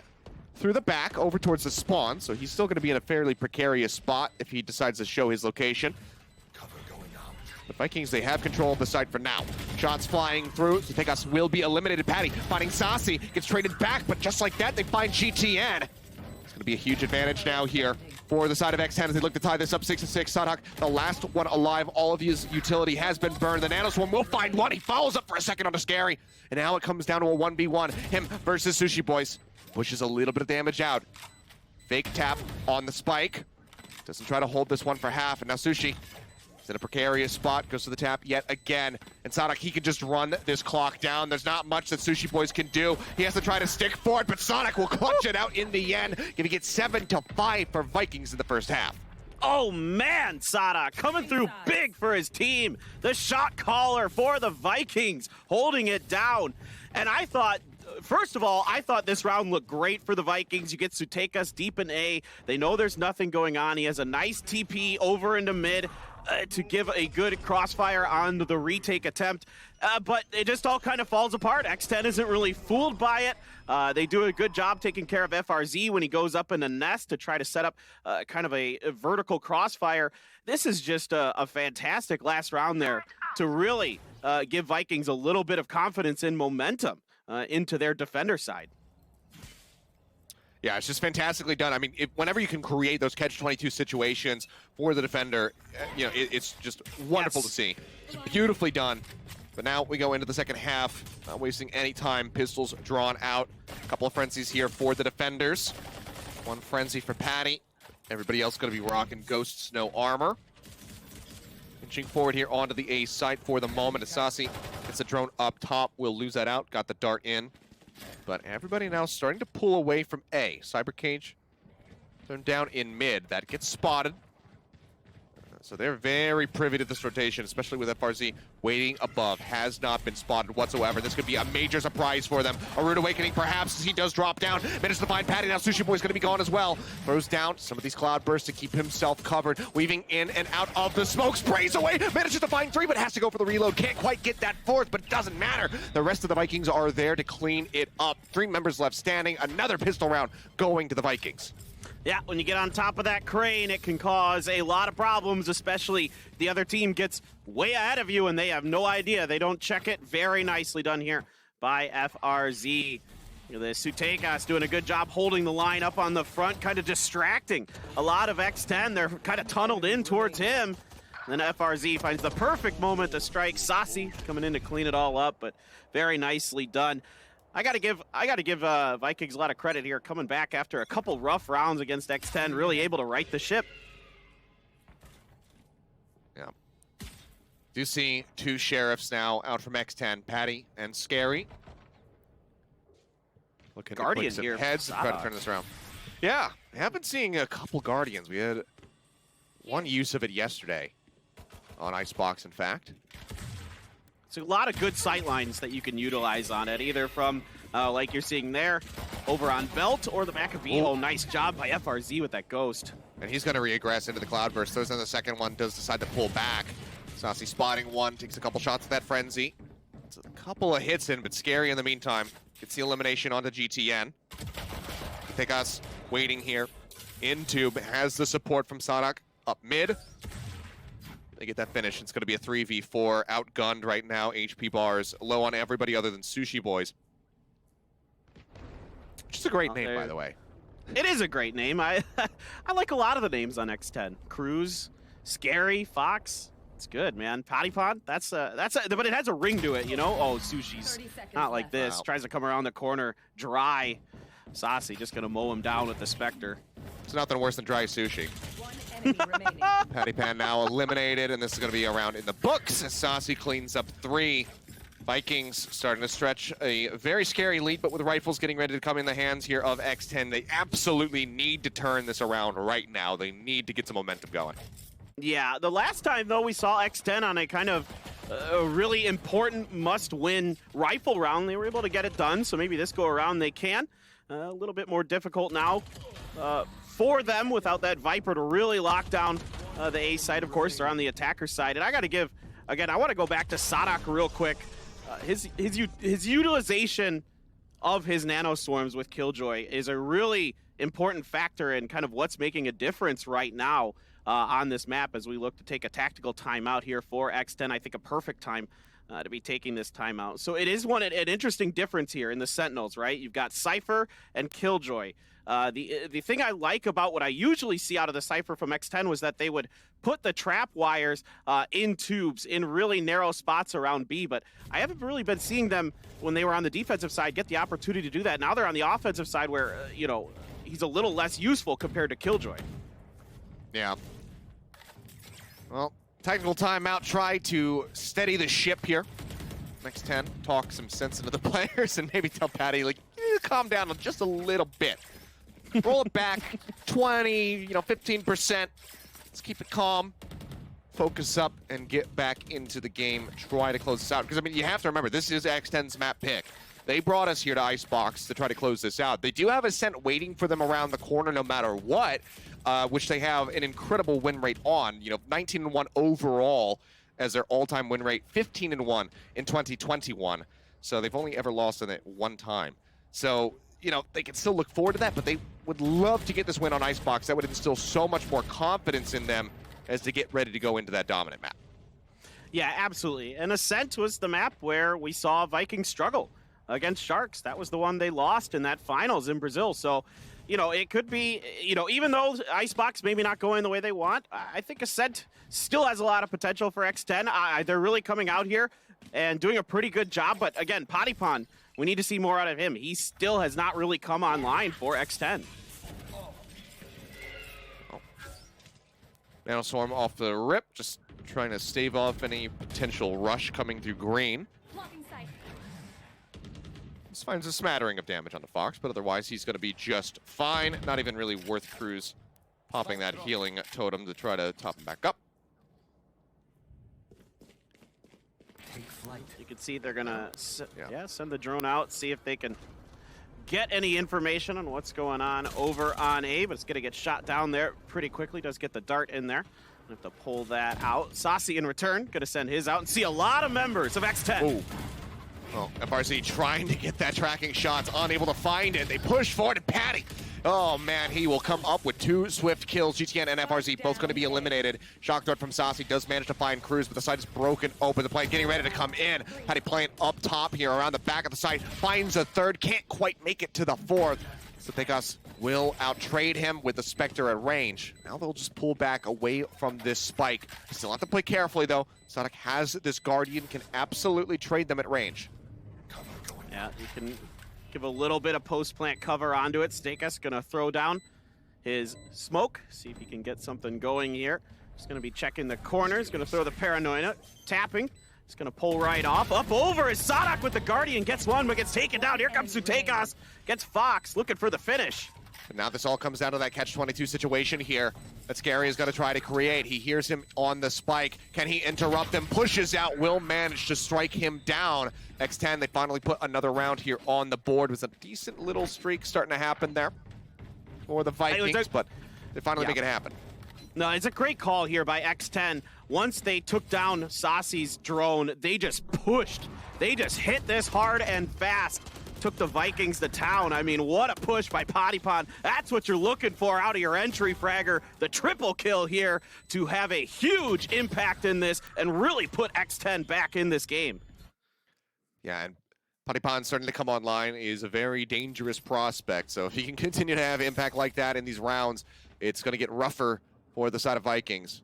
through the back over towards the spawn, so he's still going to be in a fairly precarious spot if he decides to show his location. The Vikings, they have control of the site for now. Shots flying through. Sutekas will be eliminated. Patty finding Saucy, gets traded back, but just like that, they find GTN. It's going to be a huge advantage now here for the side of X10 as they look to tie this up 6-6. Sudhawk, the last one alive. All of his utility has been burned. The Nanoswarm will find one. He follows up for a second onto Scary. And now it comes down to a 1v1. Him versus Sushi Boys. Pushes a little bit of damage out. Fake tap on the spike. Doesn't try to hold this one for half, and now Sushi is in a precarious spot, goes to the tap yet again. And Sadak, he can just run this clock down. There's not much that Sushi Boys can do. He has to try to stick for it, but Sonic will clutch it out in the end. Gonna get 7-5 for Vikings in the first half. Oh man, Sada coming through big for his team. The shot caller for the Vikings, holding it down. And I thought, first of all, I thought this round looked great for the Vikings. You get Sutekas deep in A. They know there's nothing going on. He has a nice TP over into mid to give a good crossfire on the retake attempt. But it just all kind of falls apart. X10 isn't really fooled by it. They do a good job taking care of FRZ when he goes up in a nest to try to set up kind of a vertical crossfire. This is just a fantastic last round there to really give Vikings a little bit of confidence and momentum into their defender side. Yeah, it's just fantastically done. I mean, whenever you can create those catch-22 situations for the defender, you know, it's just wonderful to see. It's beautifully done. But now we go into the second half, not wasting any time. Pistols drawn out. A couple of frenzies here for the defenders. One frenzy for Patty. Everybody else going to be rocking Ghosts, no armor. Inching forward here onto the A site for the moment. Asasi gets the drone up top. We'll lose that out. Got the dart in. But everybody now starting to pull away from A. Cyber Cage turned down in mid. That gets spotted. So they're very privy to this rotation, especially with FRZ waiting above. Has not been spotted whatsoever. This could be a major surprise for them. A rude awakening, perhaps, as he does drop down. Manages to find Patty. Now Sushi Boy's going to be gone as well. Throws down some of these cloud bursts to keep himself covered. Weaving in and out of the smoke. Sprays away. Manages to find 3, but has to go for the reload. Can't quite get that 4th, but it doesn't matter. The rest of the Vikings are there to clean it up. 3 members left standing. Another pistol round going to the Vikings. Yeah, when you get on top of that crane, it can cause a lot of problems, especially the other team gets way ahead of you and they have no idea. They don't check it. Very nicely done here by FRZ. You know, the Sutekas doing a good job holding the line up on the front, kind of distracting a lot of X10. They're kind of tunneled in towards him. And then FRZ finds the perfect moment to strike. Sasi coming in to clean it all up, but very nicely done. I gotta give Vikings a lot of credit here, coming back after a couple rough rounds against X10, really able to right the ship. Yeah. Do see 2 sheriffs now out from X10, Patty and Scary. Looking Guardian to here. Heads to try to turn this around. Yeah, I have been seeing a couple Guardians. We had one use of it yesterday on Icebox, in fact. So a lot of good sight lines that you can utilize on it, either from, like you're seeing there, over on Belt or the back of B. Oh, nice job by FRZ with that Ghost. And he's going to regress into the Cloudburst. Throws on the second one, does decide to pull back. Sasi spotting one, takes a couple shots at that Frenzy. It's a couple of hits in, but Scary in the meantime. Gets the elimination onto GTN. Take us waiting here. Into, but has the support from Sadak up mid. They get that finish. It's going to be a 3v4. Outgunned right now. HP bars low on everybody other than Sushi Boys. Which is a great name, by the way. It is a great name. I like a lot of the names on X10. Cruz, Scary, Fox. It's good, man. Patty Pond. But it has a ring to it, you know. Oh, Sushi's not like this. Wow. Tries to come around the corner, dry. Sasi just gonna mow him down with the Spectre. It's nothing worse than dry sushi. Patty Pan now eliminated, and this is going to be a round in the books as Sasi cleans up 3. Vikings starting to stretch a very scary lead, but with rifles getting ready to come in the hands here of X10, they absolutely need to turn this around right now. They need to get some momentum going. Yeah, the last time, though, we saw X10 on a kind of a really important must-win rifle round. They were able to get it done, so maybe this go around they can. A little bit more difficult now for them without that Viper to really lock down the A side. Of course, they're on the attacker side. And I got to give, again, I want to go back to Sadak real quick. His utilization of his nanoswarms with Killjoy is a really important factor in kind of what's making a difference right now on this map as we look to take a tactical timeout here for X10. I think a perfect time to be taking this timeout. So it is an interesting difference here in the Sentinels, right? You've got Cypher and Killjoy. The thing I like about what I usually see out of the Cypher from X10 was that they would put the trap wires in tubes in really narrow spots around B, but I haven't really been seeing them when they were on the defensive side get the opportunity to do that. Now they're on the offensive side where, he's a little less useful compared to Killjoy. Yeah. Well, technical timeout, try to steady the ship here. X10, talk some sense into the players and maybe tell Patty, like, calm down just a little bit. Roll it back 20, 15%. Let's keep it calm. Focus up and get back into the game. Try to close this out. Because, I mean, you have to remember, this is X10's map pick. They brought us here to Icebox to try to close this out. They do have Ascent waiting for them around the corner no matter what, which they have an incredible win rate on. 19-1 overall as their all-time win rate, 15-1 in 2021. So they've only ever lost in it one time. So, they can still look forward to that, but they would love to get this win on Icebox. That would instill so much more confidence in them as they get ready to go into that dominant map. Yeah, absolutely. And Ascent was the map where we saw Vikings struggle against Sharks. That was the one they lost in that finals in Brazil. So, it could be, even though Icebox maybe not going the way they want, I think Ascent still has a lot of potential for X10. They're really coming out here and doing a pretty good job. But again, Patipon, we need to see more out of him. He still has not really come online for X10. Nanoswarm off the rip, just trying to stave off any potential rush coming through green. This finds a smattering of damage on the Fox, but otherwise he's going to be just fine. Not even really worth Cruz popping that healing totem to try to top him back up. You can see they're going to send the drone out, see if they can get any information on what's going on over on A, but it's going to get shot down there pretty quickly. Does get the dart in there. Have to pull that out. Saucy in return, going to send his out and see a lot of members of X10. Ooh. Well, FRZ trying to get that tracking shots, unable to find it. They push forward to Patty. Oh man, he will come up with 2 swift kills. GTN and FRZ both going to be eliminated. Shock dart from Saucy does manage to find Cruz, but the side is broken open. The play getting ready to come in. Patty playing up top here around the back of the site. Finds a third, can't quite make it to the fourth. So Tegas will out-trade him with the Spectre at range. Now they'll just pull back away from this spike. Still have to play carefully though. Sonic has this Guardian, can absolutely trade them at range. Yeah, you can give a little bit of post-plant cover onto it. Steakus gonna throw down his smoke, see if he can get something going here. He's gonna be checking the corners, gonna throw the Paranoia, tapping. He's gonna pull right off, up over is Sadak with the Guardian, gets one, but gets taken down. Here comes Sutekas, gets Fox, looking for the finish. But now this all comes down to that catch-22 situation here that Scary is going to try to create. He hears him on the spike. Can he interrupt him? Pushes out, will manage to strike him down. X10, they finally put another round here on the board. With a decent little streak starting to happen there for the Vikings, but they finally make it happen. No, it's a great call here by X10. Once they took down Saucy's drone, they just pushed. They just hit this hard and fast. Took the Vikings to town. I mean, what a push by Patipon. That's what you're looking for out of your entry fragger. The triple kill here to have a huge impact in this and really put X10 back in this game. Yeah, and Patipon starting to come online is a very dangerous prospect. So if he can continue to have impact like that in these rounds, it's going to get rougher for the side of Vikings.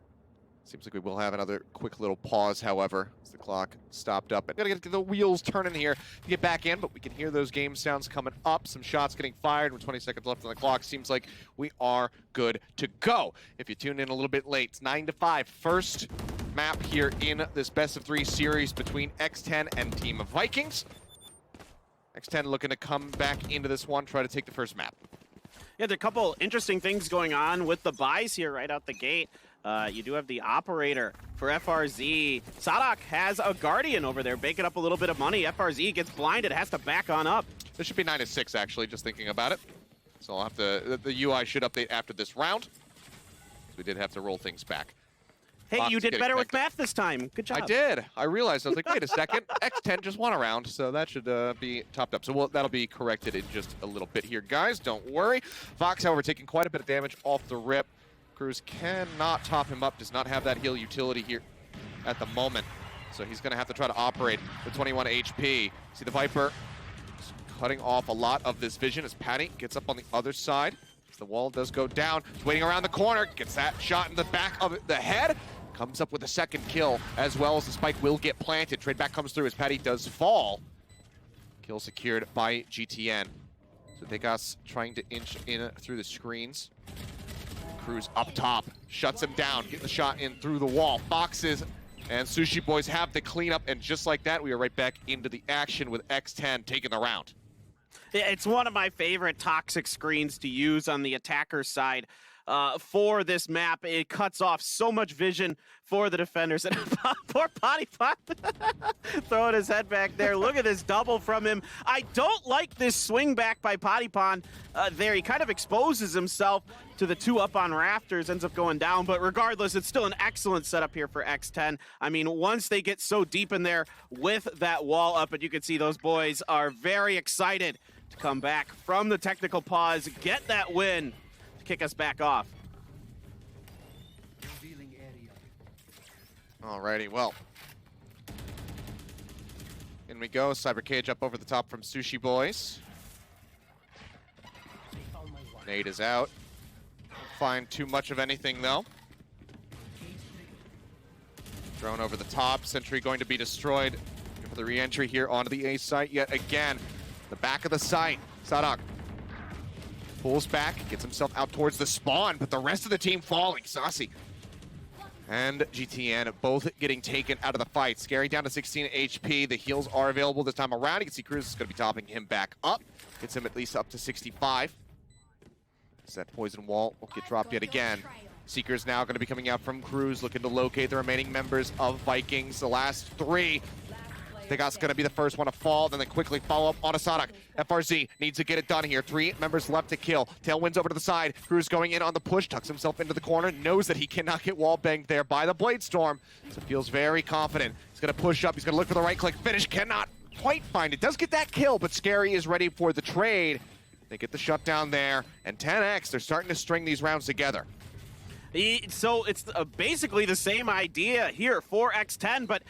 Seems like we will have another quick little pause, however, as the clock stopped up. And gotta get the wheels turning here to get back in, but we can hear those game sounds coming up. Some shots getting fired with 20 seconds left on the clock. Seems like we are good to go. If you tuned in a little bit late, it's 9-5. First map here in this best-of-3 series between X10 and Team of Vikings. X10 looking to come back into this one, try to take the first map. Yeah, there are a couple interesting things going on with the buys here right out the gate. You do have the operator for FRZ. Sadak has a Guardian over there, baking up a little bit of money. FRZ gets blinded, has to back on up. This should be 9-6, actually, just thinking about it. So I'll have to, the UI should update after this round. We did have to roll things back. Hey, Fox you did better with connected. math this time. Good job. I did. I realized. I was like, wait a second. X10 just won a round, so that should be topped up. So that'll be corrected in just a little bit here, guys. Don't worry. Fox, however, taking quite a bit of damage off the rip. Cruz cannot top him up. Does not have that heal utility here at the moment. So he's going to have to try to operate with 21 HP. See the Viper cutting off a lot of this vision as Patty gets up on the other side. As the wall does go down. He's waiting around the corner. Gets that shot in the back of the head. Comes up with a second kill, as well as the spike will get planted. Trade back comes through as Patty does fall. Kill secured by GTN. So Degas trying to inch in through the screens. Cruz up top, shuts him down, get the shot in through the wall. Foxes and Sushi Boys have the cleanup, and just like that, we are right back into the action with X10 taking the round. It's one of my favorite toxic screens to use on the attacker side for this map. It cuts off so much vision for the defenders. And poor Potty Pot throwing his head back there. Look at this double from him. I don't like this swing back by Potty Pond there. He kind of exposes himself to the two up on rafters, ends up going down. But regardless, it's still an excellent setup here for X10. I mean, once they get so deep in there with that wall up, and you can see those boys are very excited to come back from the technical pause, get that win to kick us back off. Revealing area. Alrighty, well. In we go, Cyber Cage up over the top from Sushi Boys. Nade is out. Don't find too much of anything though. Drone over the top, Sentry going to be destroyed. For the re-entry here onto the A site yet again. The back of the site, Sadak pulls back, gets himself out towards the spawn, but the rest of the team falling. Saucy and GTN both getting taken out of the fight. Scary down to 16 HP. The heals are available this time around. You can see Cruz is going to be topping him back up. Gets him at least up to 65. So that poison wall will get dropped yet again. Seeker's now going to be coming out from Cruz, looking to locate the remaining members of Vikings. The last three. Degas going to be the first one to fall, then they quickly follow up on Sadak. FRZ needs to get it done here. 3 members left to kill. Tailwind's over to the side. Cruz going in on the push, tucks himself into the corner, knows that he cannot get wall banged there by the Blade Storm, so feels very confident. He's going to push up, he's going to look for the right click finish, cannot quite find it. Does get that kill, but Scary is ready for the trade. They get the shutdown there, and 10X, they're starting to string these rounds together. So it's basically the same idea here for X10, but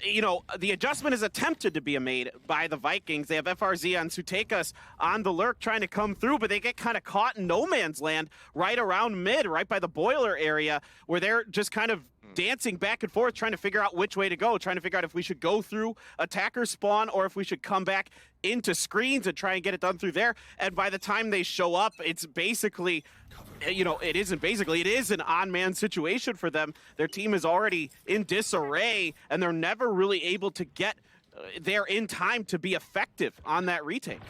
you know, the adjustment is attempted to be made by the Vikings. They have FRZ and Sutekas on the lurk trying to come through, but they get kind of caught in no man's land right around mid, right by the boiler area, where they're just kind of dancing back and forth, trying to figure out which way to go, trying to figure out if we should go through attacker spawn or if we should come back into screens and try and get it done through there. And by the time they show up, it's basically, you know, it is an on-man situation for them. Their team is already in disarray, and they're never really able to get there in time to be effective on that retake.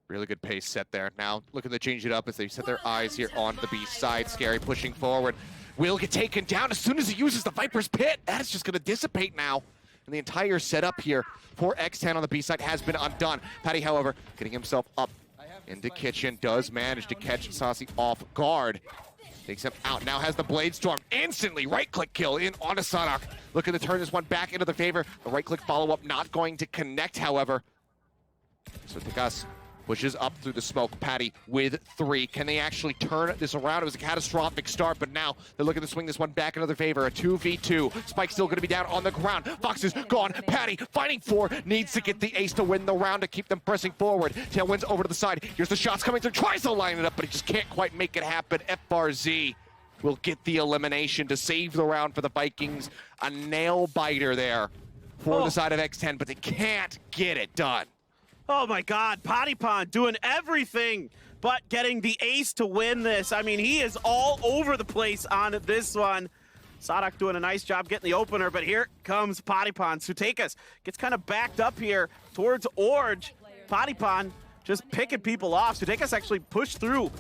Really good pace set there. Now looking to change it up as they set their eyes here on the B side. Scary pushing forward. Will get taken down as soon as he uses the Viper's Pit. That is just going to dissipate now. And the entire setup here for X10 on the B side has been undone. Patty, however, getting himself up into kitchen, does manage to catch Saucy off guard. Takes him out, now has the Blade Storm. Instantly right-click kill in onto Sadak. Looking to turn this one back into the favor. The right-click follow-up not going to connect, however. So Degas pushes up through the smoke. Patty with 3. Can they actually turn this around? It was a catastrophic start, but now they're looking to swing this one back into their favor. A 2v2. Spike still going to be down on the ground. Fox is gone. Patty fighting for, needs to get the ace to win the round to keep them pressing forward. Tailwind's over to the side. Here's the shots coming through. Tries to line it up, but he just can't quite make it happen. FRZ will get the elimination to save the round for the Vikings. A nail biter there for the side of X10, but they can't get it done. Oh my God, Potty Pond doing everything but getting the ace to win this. I mean, he is all over the place on this one. Sadak doing a nice job getting the opener, but here comes Potty Pond. Sutekas gets kind of backed up here towards Orge. Potty Pond just picking people off. Sutekas actually pushed through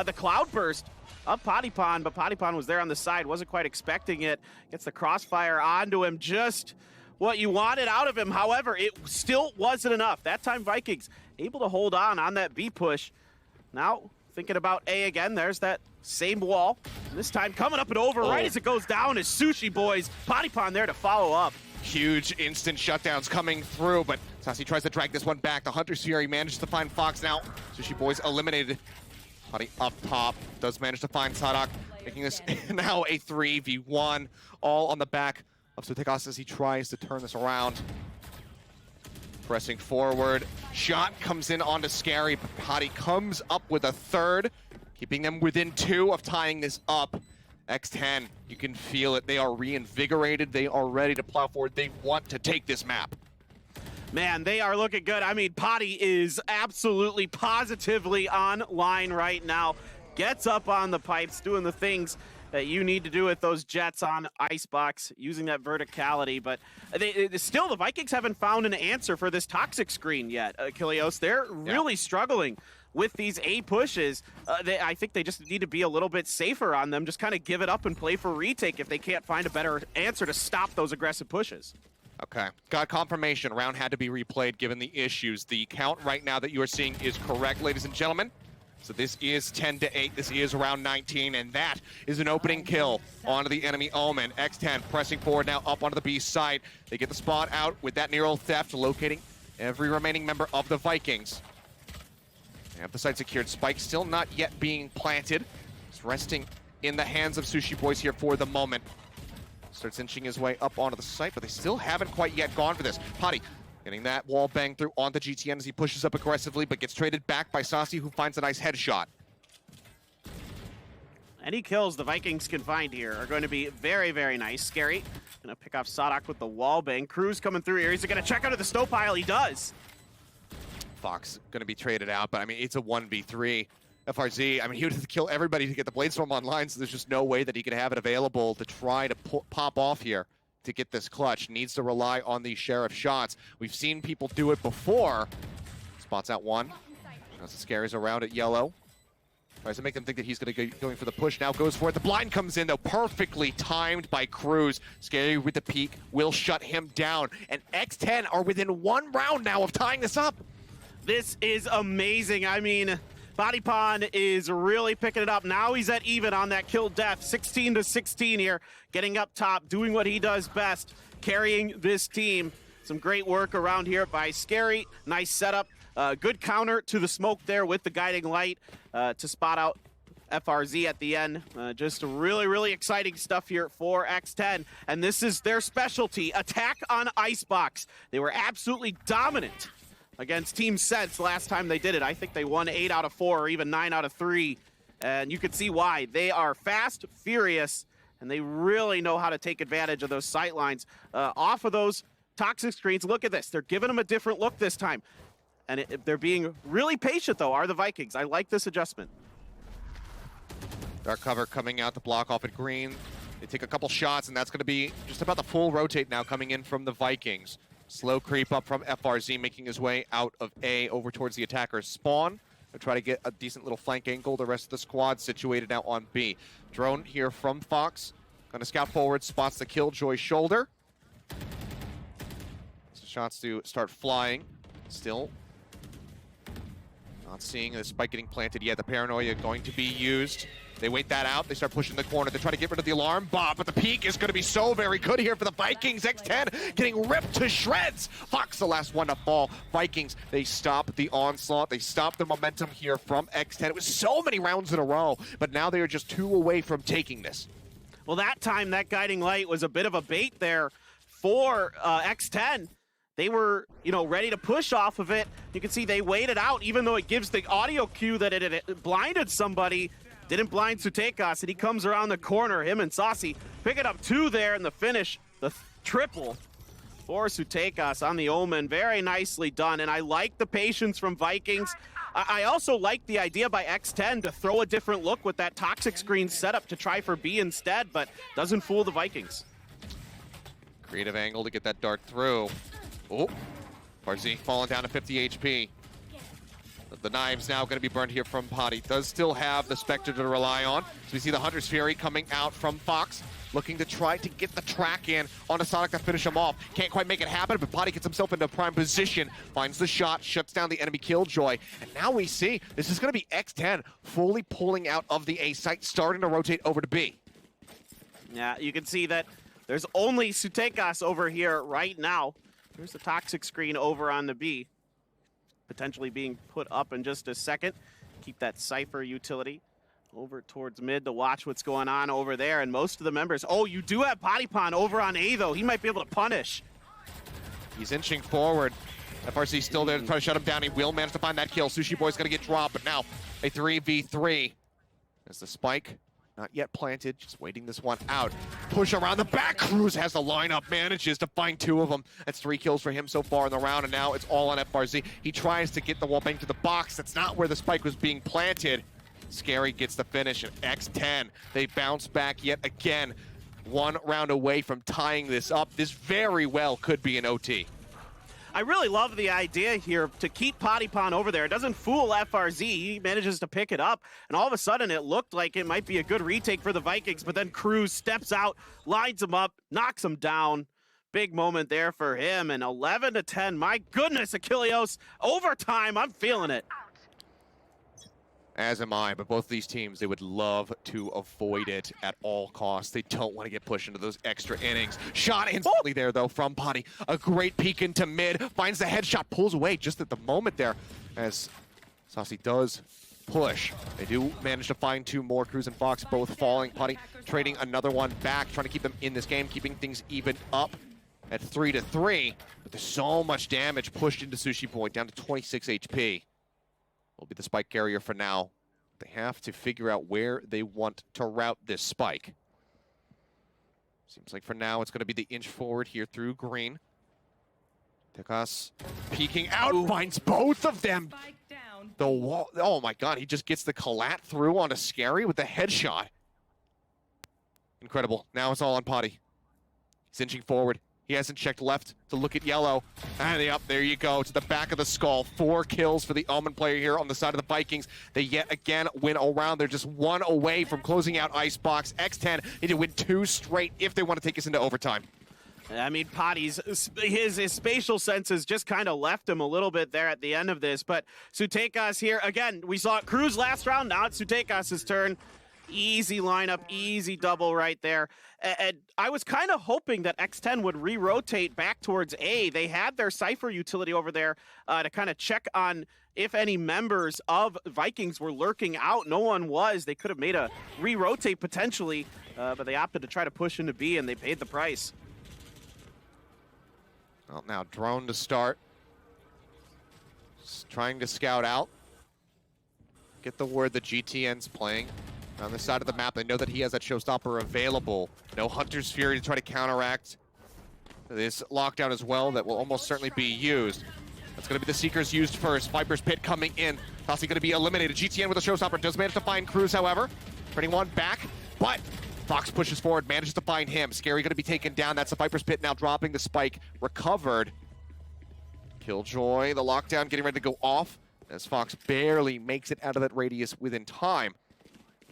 the cloudburst of Potty Pond, but Potty Pond was there on the side, wasn't quite expecting it. Gets the crossfire onto him, just what you wanted out of him. However, it still wasn't enough. That time Vikings able to hold on that B push. Now thinking about A again. There's that same wall. This time coming up and over right as it goes down is Sushi Boys. Potty Pond there to follow up. Huge instant shutdowns coming through, but Sassy tries to drag this one back. The Hunter's Fury manages to find Fox now. Sushi Boys eliminated. Potty up top, does manage to find Sadak, making this now a 3v1, all on the back of Sutekas as he tries to turn this around. Pressing forward, shot comes in onto Scary, but Potty comes up with a third, keeping them within 2 of tying this up. X10, you can feel it. They are reinvigorated. They are ready to plow forward. They want to take this map. Man, they are looking good. I mean, Potty is absolutely, positively online right now. Gets up on the pipes, doing the things that you need to do with those jets on Icebox, using that verticality. But still, the Vikings haven't found an answer for this toxic screen yet, Kilios. They're really struggling with these A pushes. I think they just need to be a little bit safer on them, just kind of give it up and play for retake if they can't find a better answer to stop those aggressive pushes. Okay, got confirmation. Round had to be replayed given the issues. The count right now that you are seeing is correct, ladies and gentlemen. So this is 10-8. This is round 19, and that is an opening kill onto the enemy Omen. X10 pressing forward now up onto the B side. They get the spot out with that Nero theft, locating every remaining member of the Vikings. They have the site secured. Spike still not yet being planted. It's resting in the hands of Sushi Boys here for the moment. Starts inching his way up onto the site, but they still haven't quite yet gone for this. Potty getting that wall bang through onto GTN as he pushes up aggressively, but gets traded back by Saucy, who finds a nice headshot. Any kills the Vikings can find here are going to be very, very nice. Scary gonna pick off Sadak with the wall bang. Cruz coming through here. He's gonna check under the snow pile. He does. Fox gonna be traded out, but I mean, it's a 1v3. FRZ, I mean, he would have to kill everybody to get the Bladestorm online, so there's just no way that he could have it available to try to pop off here to get this clutch. Needs to rely on these Sheriff shots. We've seen people do it before. Spots out one. Scary's around at yellow. Tries to make them think that he's going to go going for the push. Now goes for it. The blind comes in, though, perfectly timed by Cruz. Scary with the peek will shut him down. And X10 are within 1 round now of tying this up. This is amazing. I mean, Body Pond is really picking it up. Now he's at even on that kill death. 16-16 here, getting up top, doing what he does best, carrying this team. Some great work around here by Scary. Nice setup. Good counter to the smoke there with the guiding light to spot out FRZ at the end. Just really, really exciting stuff here for X10. And this is their specialty, attack on Icebox. They were absolutely dominant against Team Sense last time they did it. I think they won 8 out of 4 or even 9 out of 3. And you can see why. They are fast, furious, and they really know how to take advantage of those sight lines. Off of those toxic screens, look at this. They're giving them a different look this time. And they're being really patient, though, are the Vikings. I like this adjustment. Dark cover coming out to block off at green. They take a couple shots, and that's going to be just about the full rotate now coming in from the Vikings. Slow creep up from FRZ, making his way out of A over towards the attacker's spawn. They'll try to get a decent little flank angle. The rest of the squad situated now on B. Drone here from Fox. Gonna scout forward, spots the Killjoy shoulder. So shots to start flying. Still not seeing the spike getting planted yet. The paranoia going to be used. They wait that out. They start pushing the corner. They try to get rid of the alarm bomb, but the peak is going to be so very good here for the Vikings. X10 getting ripped to shreds. Fox the last one to fall. Vikings, they stop the onslaught. They stop the momentum here from X10. It was so many rounds in a row, but now they are just 2 away from taking this. Well, that time, that guiding light was a bit of a bait there for X10. They were, ready to push off of it. You can see they waited out, even though it gives the audio cue that it blinded somebody. Didn't blind Sutekas, and he comes around the corner. Him and Saucy picking up 2 there in the finish. The triple for Sutekas on the Omen. Very nicely done, and I like the patience from Vikings. I also like the idea by X10 to throw a different look with that toxic screen setup to try for B instead, but doesn't fool the Vikings. Creative angle to get that dart through. Oh, Barzy falling down to 50 HP. The knives now going to be burned here from Potty. Does still have the Spectre to rely on. So we see the Hunter's Fury coming out from Fox, looking to try to get the track in on a Sonic to finish him off. Can't quite make it happen, but Potty gets himself into prime position, finds the shot, shuts down the enemy Killjoy. And now we see this is going to be X10 fully pulling out of the A site, starting to rotate over to B. Yeah, you can see that there's only Sutekas over here right now. There's the toxic screen over on the B. Potentially being put up in just a second. Keep that Cypher utility over towards mid to watch what's going on over there. And most of the members, oh, you do have Body Pond over on A, though. He might be able to punish. He's inching forward. FRC still there to try to shut him down. He will manage to find that kill. Sushi Boy's going to get dropped, but now a 3v3 as the spike Not yet planted, just waiting this one out. Push around the back. Cruz has the lineup, manages to find 2 of them. That's 3 kills for him so far in the round, and now it's all on FRZ. He tries to get the wall bang to the box. That's not where the spike was being planted. Scary gets the finish, and X10, they bounce back yet again. 1 round away from tying this up. This very well could be an OT. I really love the idea here to keep Patipon over there. It doesn't fool FRZ. He manages to pick it up, and all of a sudden it looked like it might be a good retake for the Vikings, but then Cruz steps out, lines him up, knocks him down. Big moment there for him, and 11-10. My goodness, Achilleos, overtime, I'm feeling it. As am I, but both these teams, they would love to avoid it at all costs. They don't want to get pushed into those extra innings. Shot instantly there, though, from Putty. A great peek into mid, finds the headshot, pulls away just at the moment there as Saucy does push. They do manage to find 2 more. Cruz and Fox both falling. Putty trading another one back, trying to keep them in this game, keeping things even up at 3-3. But there's so much damage pushed into Sushi Boy, down to 26 HP. Will be the spike carrier for now. They have to figure out where they want to route this spike. Seems like for now it's going to be the inch forward here through green. Tekas peeking out, finds both of them. The wall. Oh my god, he just gets the collat through onto Scary with the headshot. Incredible. Now it's all on Potty. He's inching forward. He hasn't checked left to look at yellow. And yep, there you go, to the back of the skull. 4 kills for the Omen player here on the side of the Vikings. They yet again win around. They're just 1 away from closing out Icebox. X10 need to win 2 straight if they want to take us into overtime. I mean, Potty's, his spatial senses just kind of left him a little bit there at the end of this. But Sutekas here, again, we saw it Cruz last round. Now it's Sutekas' turn. Easy lineup, easy double right there. And I was kind of hoping that X10 would re-rotate back towards A. They had their Cypher utility over there to kind of check on if any members of Vikings were lurking out. No one was. They could have made a re-rotate potentially, but they opted to try to push into B, and they paid the price. Well, now drone to start. Just trying to scout out. Get the word that GTN's playing. On the side of the map, they know that he has that showstopper available. No Hunter's Fury to try to counteract this lockdown as well that will almost certainly be used. That's going to be the Seekers used first. Viper's Pit coming in. Saucy going to be eliminated. GTN with a showstopper. Does manage to find Cruz, however. Turning one back, but Fox pushes forward, manages to find him. Scary going to be taken down. That's the Viper's Pit now dropping the spike. Recovered. Killjoy, the lockdown getting ready to go off as Fox barely makes it out of that radius within time.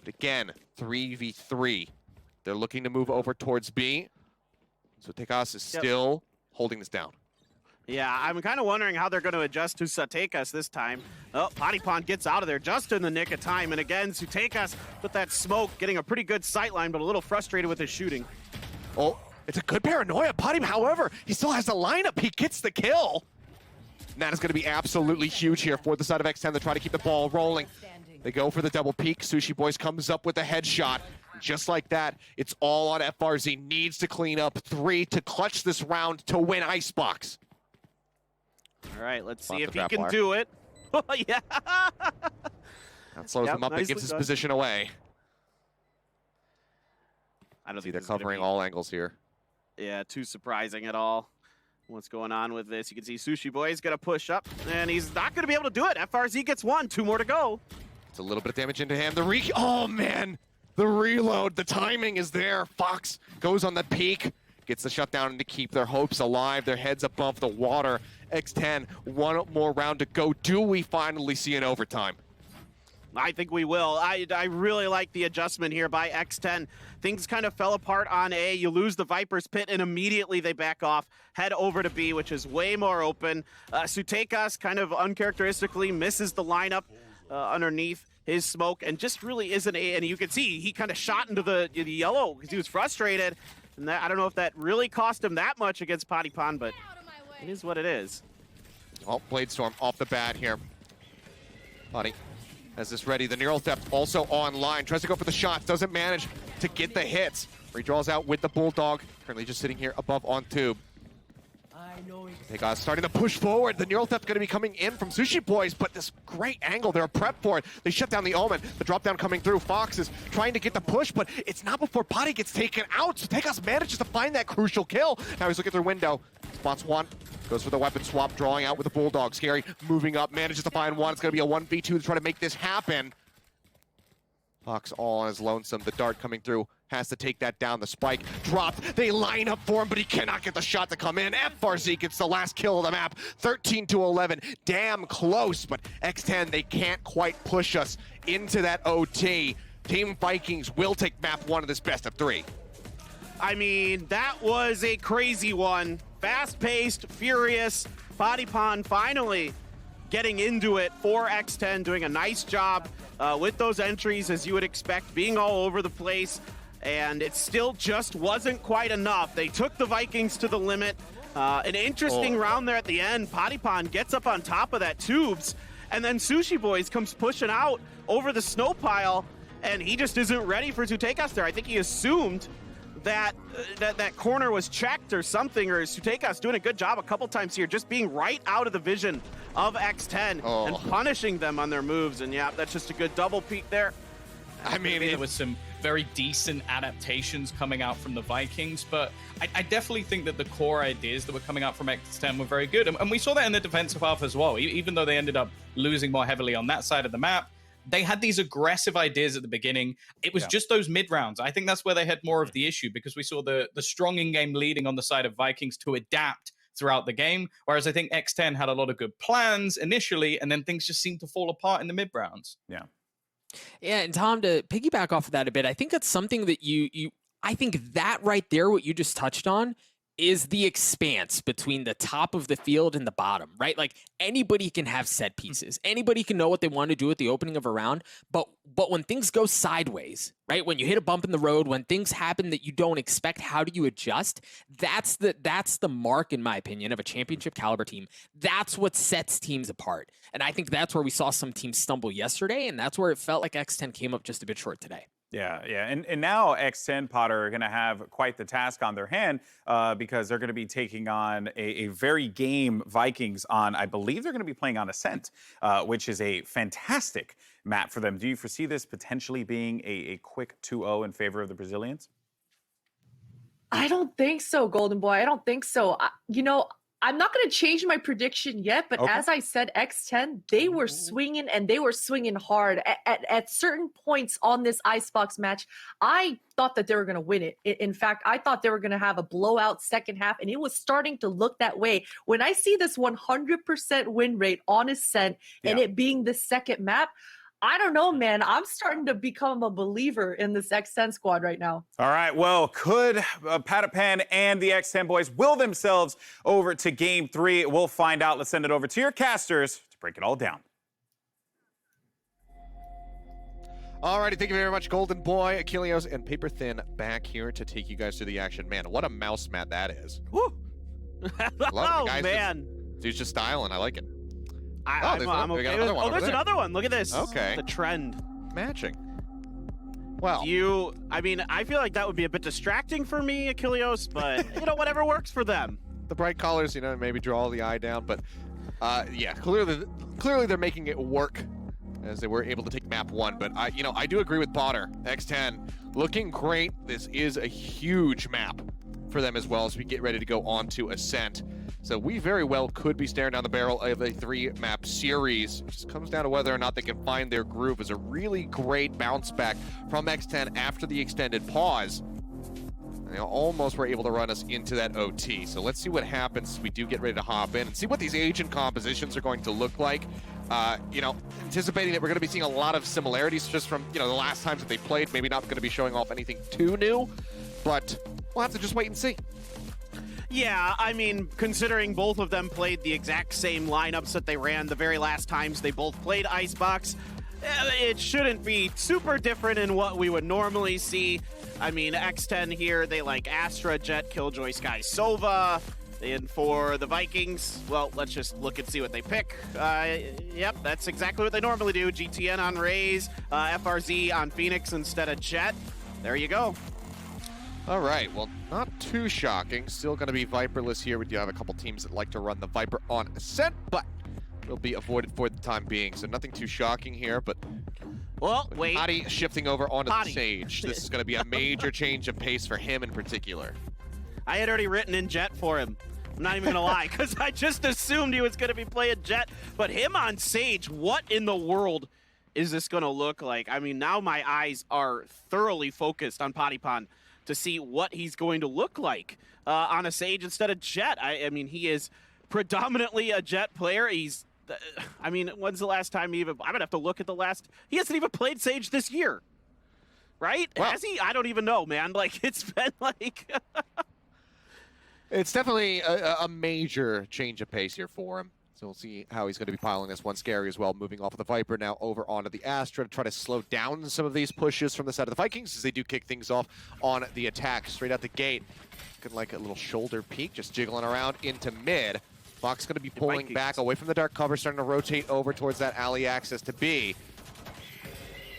But again, 3v3. They're looking to move over towards B. So Tekas is still holding this down. Yeah, I'm kind of wondering how they're going to adjust to Sutekas this time. Oh, Patipon gets out of there just in the nick of time. And again, Sutekas with that smoke, getting a pretty good sightline, but a little frustrated with his shooting. Oh, it's a good paranoia. Patipon, however, he still has the lineup. He gets the kill. And that is going to be absolutely huge here for the side of X10 to try to keep the ball rolling. They go for the double peek. Sushi Boys comes up with a headshot. Just like that, it's all on FRZ. Needs to clean up 3 to clutch this round to win Icebox. All right, let's see if he can do it. Oh, yeah. That slows him up and gives his position away. I don't see think they're covering all angles here. Yeah, too surprising at all. What's going on with this? You can see Sushi Boy's going to push up, and he's not going to be able to do it. FRZ gets 1, 2 more to go. It's a little bit of damage into him. Oh, man. The reload. The timing is there. Fox goes on the peak. Gets the shutdown and to keep their hopes alive. Their heads above the water. X10, 1 more round to go. Do we finally see an overtime? I think we will. I really like the adjustment here by X10. Things kind of fell apart on A. You lose the Viper's Pit, and immediately they back off, head over to B, which is way more open. Sutekas kind of uncharacteristically misses the lineup underneath his smoke and just really isn't A. And you can see he kind of shot into the yellow because he was frustrated. And that, I don't know if that really cost him that much against Patipon, but it is what it is. Oh, Bladestorm off the bat here. Potty has this ready. The Neural Theft also online. Tries to go for the shots. Doesn't manage to get the hits. Redraws out with the Bulldog. Currently just sitting here above on tube. They got starting to push forward. The neural theft going to be coming in from Sushi Boys, but this great angle. They're prepped for it. They shut down the Omen. The drop down coming through. Fox is trying to get the push, but it's not before Potty gets taken out. So Tegas manages to find that crucial kill. Now he's looking through window. Spots one. Goes for the weapon swap, drawing out with the Bulldog. Scary moving up, manages to find one. It's going to be a 1v2 to try to make this happen. Fox all on his lonesome. The dart coming through. Has to take that down. The spike dropped. They line up for him, but he cannot get the shot to come in. FRZ gets the last kill of the map. 13-11. Damn close, but X10, they can't quite push us into that OT. Team Vikings will take map one of this best of three. I mean, that was a crazy one. Fast-paced, furious. Patipon finally getting into it for X10, doing a nice job with those entries, as you would expect, being all over the place. And it still just wasn't quite enough. They took the Vikings to the limit. An interesting round there at the end. Patipon gets up on top of that tubes, and then Sushi Boys comes pushing out over the snow pile, and he just isn't ready for to take us there. I think he assumed that that corner was checked or something, or Sutekas doing a good job a couple times here, just being right out of the vision of X10 and punishing them on their moves. And yeah, that's just a good double peek there. I mean, there was some very decent adaptations coming out from the Vikings, but I definitely think that the core ideas that were coming out from X10 were very good. And we saw that in the defensive half as well. Even though they ended up losing more heavily on that side of the map, they had these aggressive ideas at the beginning. It was just those mid rounds. I think that's where they had more of the issue, because we saw the strong in-game leading on the side of Vikings to adapt throughout the game. Whereas I think X10 had a lot of good plans initially, and then things just seemed to fall apart in the mid rounds. Yeah. Yeah, and Tom, to piggyback off of that a bit, I think that's something that I think that right there, what you just touched on, is the expanse between the top of the field and the bottom, right? Like, anybody can have set pieces. Anybody can know what they want to do at the opening of a round, but when things go sideways, right? When you hit a bump in the road, when things happen that you don't expect, how do you adjust? That's the mark, in my opinion, of a championship caliber team. That's what sets teams apart. And I think that's where we saw some teams stumble yesterday, and that's where it felt like X10 came up just a bit short today. Yeah. And now X10 Potter are going to have quite the task on their hand because they're going to be taking on a very game Vikings on, I believe they're going to be playing on Ascent, which is a fantastic map for them. Do you foresee this potentially being a quick 2-0 in favor of the Brazilians? I don't think so, Golden Boy. I don't think so. I'm not going to change my prediction yet, but as I said, X10, they were swinging, and they were swinging hard. At certain points on this Icebox match, I thought that they were going to win it. In fact, I thought they were going to have a blowout second half, and it was starting to look that way. When I see this 100% win rate on Ascent and it being the second map, I don't know, man. I'm starting to become a believer in this X10 squad right now. All right. Well, could Patipon and the X10 boys will themselves over to Game 3? We'll find out. Let's send it over to your casters to break it all down. Alrighty, thank you very much, Golden Boy, Achilleos, and Paper Thin back here to take you guys through the action. Man, what a mouse mat that is. Woo! Love it, guys. Man. Dude's just styling. I like it. I'm okay with, there's another one. Look at this. Okay. The trend. Matching. Well. I feel like that would be a bit distracting for me, Achilleos, but, whatever works for them. The bright colors, maybe draw the eye down, but, yeah, clearly they're making it work as they were able to take map 1, but, I do agree with Potter. X10 looking great. This is a huge map for them as well as we get ready to go on to Ascent. So we very well could be staring down the barrel of a 3-map series. It just comes down to whether or not they can find their groove. As a really great bounce back from X10 after the extended pause. And they almost were able to run us into that OT. So let's see what happens as we do get ready to hop in and see what these agent compositions are going to look like. Anticipating that we're going to be seeing a lot of similarities just from, the last times that they played. Maybe not going to be showing off anything too new, but we'll have to just wait and see. Yeah, considering both of them played the exact same lineups that they ran the very last times they both played Icebox, it shouldn't be super different in what we would normally see. X10 here, they like Astra, Jet, Killjoy, Sky, Sova. And for the Vikings, well, let's just look and see what they pick. Yep, that's exactly what they normally do. GTN on Raze, FRZ on Phoenix instead of Jet. There you go. All right, well, not too shocking. Still going to be Viperless here. We do have a couple teams that like to run the Viper on Ascent, but will be avoided for the time being. So nothing too shocking here, but Well, wait. Potty shifting over onto Potty. the Sage. This is going to be a major change of pace for him in particular. I had already written in Jet for him. I'm not even gonna lie, because I just assumed he was gonna be playing Jet. But him on Sage, what in the world is this gonna look like? I mean, now my eyes are thoroughly focused on Pottypon to see what he's going to look like on a Sage instead of Jet. I mean, he is predominantly a Jet player. He's, I mean, when's the last time he even, I'm gonna have to look at the last, he hasn't even played Sage this year. Right? Well, has he? I don't even know, man. Like, it's been like... It's definitely a major change of pace here for him. So we'll see how he's going to be piling this one. Scary as well, moving off of the Viper now over onto the Astra to try to slow down some of these pushes from the side of the Vikings as they do kick things off on the attack straight out the gate. Looking like a little shoulder peek, just jiggling around into mid. Fox going to be pulling back away from the dark cover, starting to rotate over towards that alley access to B.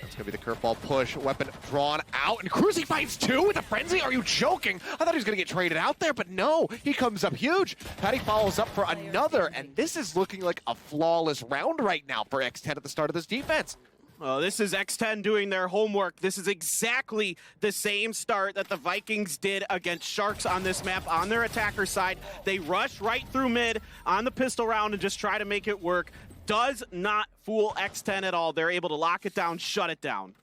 It's going to be the curveball push, weapon drawn out, and Cruzy fights two with a frenzy? Are you joking? I thought he was going to get traded out there, but no, he comes up huge. Patty follows up for another, and this is looking like a flawless round right now for X10 at the start of this defense. Oh, this is X10 doing their homework. This is exactly the same start that the Vikings did against Sharks on this map on their attacker side. They rush right through mid on the pistol round and just try to make it work. Does not fool X10 at all. They're able to lock it down, shut it down.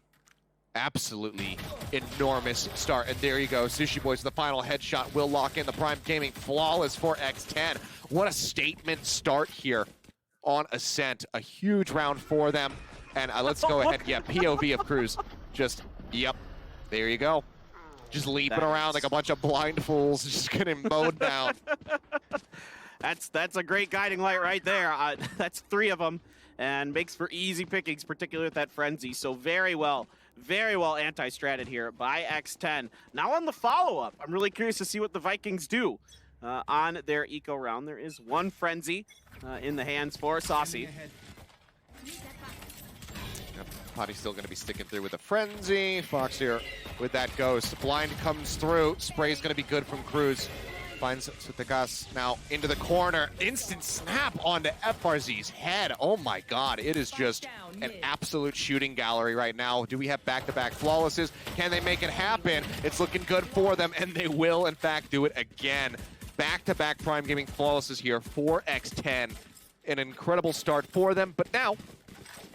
Absolutely enormous start. And there you go. Sushi Boys, the final headshot will lock in the Prime Gaming. Flawless for X10. What a statement start here on Ascent. A huge round for them. And let's go ahead. Yeah, POV of Cruz. Just, yep, there you go. Just leaping around like a bunch of blind fools, just getting mowed down. That's a great guiding light right there. That's three of them, and makes for easy pickings, particularly with that frenzy. So very well anti-stratted here by X10. Now on the follow-up, I'm really curious to see what the Vikings do on their eco round. There is one frenzy in the hands for Saucy. Potty's still going to be sticking through with a frenzy. Fox here with that ghost. Blind comes through. Spray's going to be good from Cruz. Finds Sutagas now into the corner. Instant snap onto FRZ's head. Oh my god, it is just an absolute shooting gallery right now. Do we have back-to-back flawlesses? Can they make it happen? It's looking good for them, and they will, in fact, do it again. Back-to-back Prime Gaming flawlesses here for X10. An incredible start for them, but now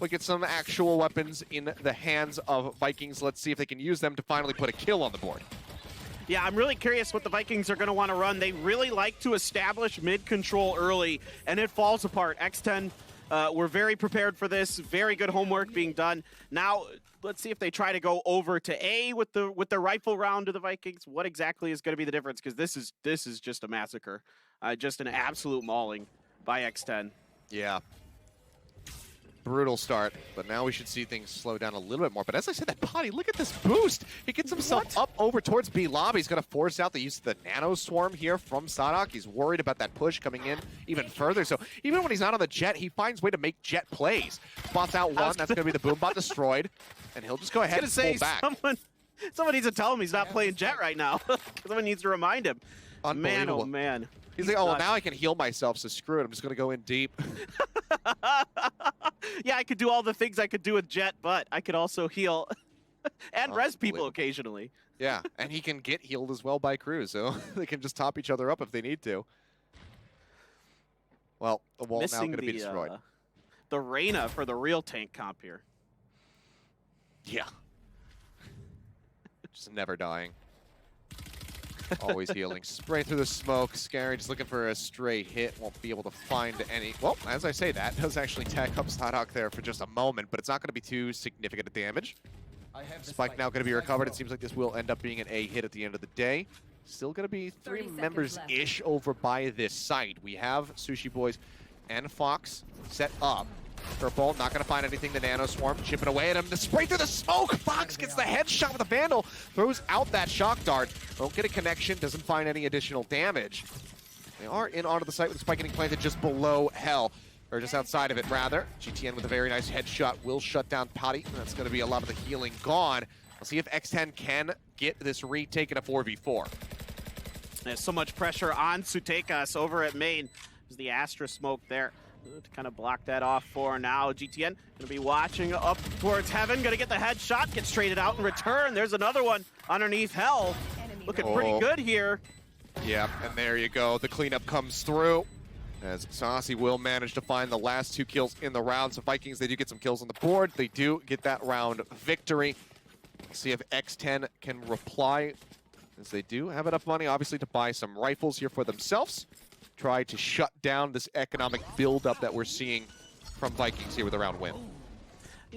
we get some actual weapons in the hands of Vikings. Let's see if they can use them to finally put a kill on the board. Yeah, I'm really curious what the Vikings are going to want to run. They really like to establish mid-control early, and it falls apart. X10 were very prepared for this. Very good homework being done. Now, let's see if they try to go over to A with the rifle round to the Vikings. What exactly is going to be the difference? Because this is just a massacre. Just an absolute mauling by X10. Yeah. Brutal start, but now we should see things slow down a little bit more. But as I said, that Potty, look at this boost. He gets himself up over towards B lobby. He's going to force out the use of the nano swarm here from Sadok. He's worried about that push coming in even further. So even when he's not on the Jet, he finds way to make Jet plays. Spots out one. That's going to be the boom bot destroyed. And he'll just go ahead and pull back. Someone needs to tell him he's not playing Jet right now. Someone needs to remind him. Man, oh man. He's like, oh, well, now I can heal myself, so screw it. I'm just going to go in deep. Yeah, I could do all the things I could do with Jet, but I could also heal and res people occasionally. Yeah, and he can get healed as well by Cruz, so they can just top each other up if they need to. Well, the wall now going to be destroyed. The Reyna for the real tank comp here. Yeah. Just never dying. Always healing. Spray through the smoke. Scary, just looking for a straight hit. Won't be able to find any. Well, as I say, that does actually tag up Starhawk there for just a moment, but it's not going to be too significant a damage. Spike now going to be recovered. It seems like this will end up being an A hit at the end of the day. Still going to be 3 members-ish over by this site. We have Sushi Boys and Fox set up. Purple, not going to find anything. The Nano Swarm chipping away at him. The spray through the smoke. Fox gets the headshot with the Vandal. Throws out that shock dart. Won't get a connection. Doesn't find any additional damage. They are in onto the site with the spike getting planted just below Hell. Or just outside of it, rather. GTN with a very nice headshot will shut down Potty. That's going to be a lot of the healing gone. We'll see if X10 can get this retake in a 4v4. There's so much pressure on Sutekas over at main. There's the Astra smoke there to kind of block that off for now. GTN gonna be watching up towards Heaven, gonna get the headshot, gets traded out in return. There's another one underneath Hell. Looking pretty good here. Yeah, and there you go. The cleanup comes through as Saucy will manage to find the last 2 kills in the round. So Vikings, they do get some kills on the board. They do get that round victory. See if X10 can reply, as they do have enough money, obviously, to buy some rifles here for themselves. Try to shut down this economic buildup that we're seeing from Vikings here with a round win.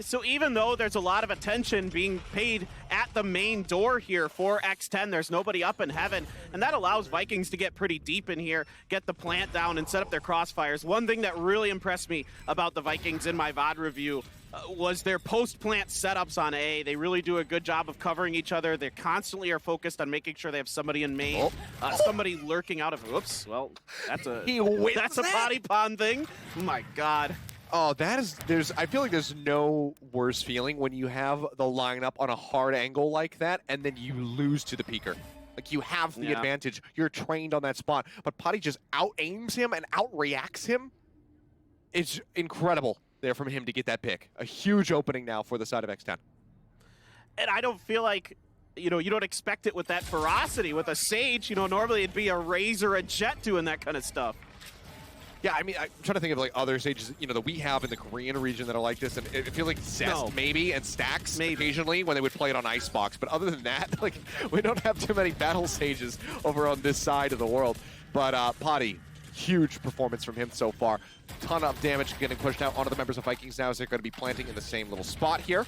So even though there's a lot of attention being paid at the main door here for X10, there's nobody up in Heaven, and that allows Vikings to get pretty deep in here, get the plant down, and set up their crossfires. One thing that really impressed me about the Vikings in my VOD review was their post-plant setups on A. They really do a good job of covering each other. They constantly are focused on making sure they have somebody in main, somebody lurking out of, whoops, well, that's a potty pond thing. Oh my God. Oh, I feel like there's no worse feeling when you have the lineup on a hard angle like that, and then you lose to the peeker. Like, you have the advantage. You're trained on that spot, but Potty just out-aims him and out-reacts him. It's incredible there from him to get that pick. A huge opening now for the side of X10. And I don't feel like, you don't expect it with that ferocity. With a Sage, normally it'd be a Raze or a Jet doing that kind of stuff. Yeah, I mean, I'm trying to think of like other Sages, that we have in the Korean region that are like this, and I feel like Zest maybe, and Stacks occasionally when they would play it on Icebox. But other than that, like, we don't have too many Battle Sages over on this side of the world. But Potty, huge performance from him so far. Ton of damage getting pushed out onto the members of Vikings now as they're going to be planting in the same little spot here.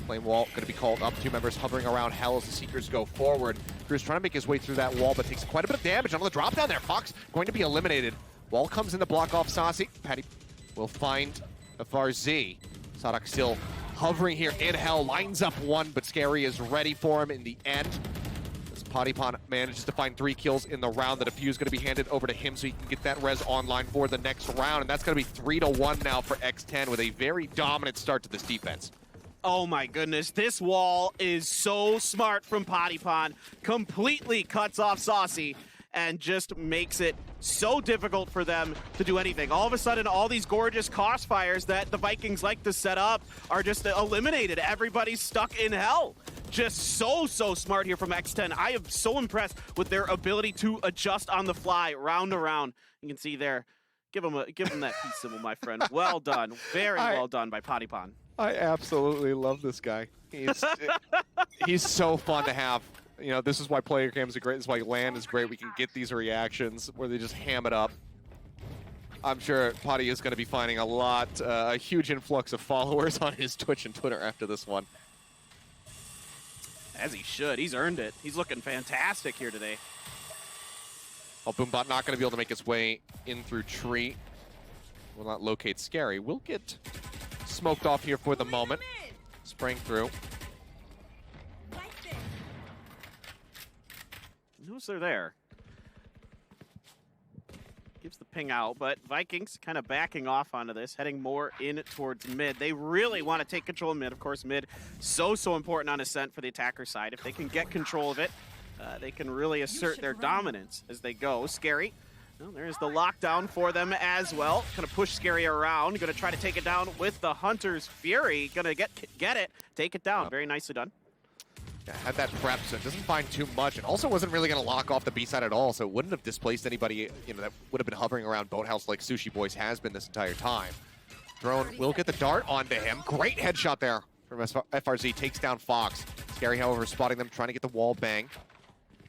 Flame wall going to be called up. 2 members hovering around Hell as the Seekers go forward. Cruz trying to make his way through that wall, but takes quite a bit of damage on the drop down there. Fox going to be eliminated. Wall comes in to block off Saucy. Patty will find FRZ. Sadak still hovering here in Hell. Lines up one, but Scary is ready for him in the end. As Pottypon manages to find 3 kills in the round. The defuse is going to be handed over to him so he can get that res online for the next round. And that's going to be 3-1 now for X10 with a very dominant start to this defense. Oh my goodness, this wall is so smart from Pottypon. Completely cuts off Saucy and just makes it so difficult for them to do anything. All of a sudden, all these gorgeous crossfires that the Vikings like to set up are just eliminated. Everybody's stuck in Hell. Just so smart here from X10. I am so impressed with their ability to adjust on the fly, round to round. You can see there. Give him that peace symbol, my friend. Well done. Very well done by Pottypon. I absolutely love this guy. He's so fun to have. This is why player cams are great. This is why LAN is great. We can get these reactions where they just ham it up. I'm sure Potty is going to be finding a huge influx of followers on his Twitch and Twitter after this one. As he should. He's earned it. He's looking fantastic here today. Well, Boombot not going to be able to make his way in through tree. Will not locate Scary. Will get smoked off here for the moment. Spraying through. Who's there? Gives the ping out, but Vikings kind of backing off onto this, heading more in towards mid. They really want to take control of mid. Of course, mid so important on Ascent for the attacker side. If they can get control of it, they can really assert their dominance as they go. Scary. Well, there's the lockdown for them as well. Gonna push Scary around. Gonna try to take it down with the Hunter's Fury. Gonna get it, take it down. Very nicely done. Yeah, had that prep, so it doesn't find too much. It also wasn't really going to lock off the B side at all, so it wouldn't have displaced anybody, that would have been hovering around Boathouse like Sushi Boys has been this entire time. Drone will get the dart onto him. Great headshot there from FRZ. Takes down Fox. Scary, however, spotting them, trying to get the wall bang.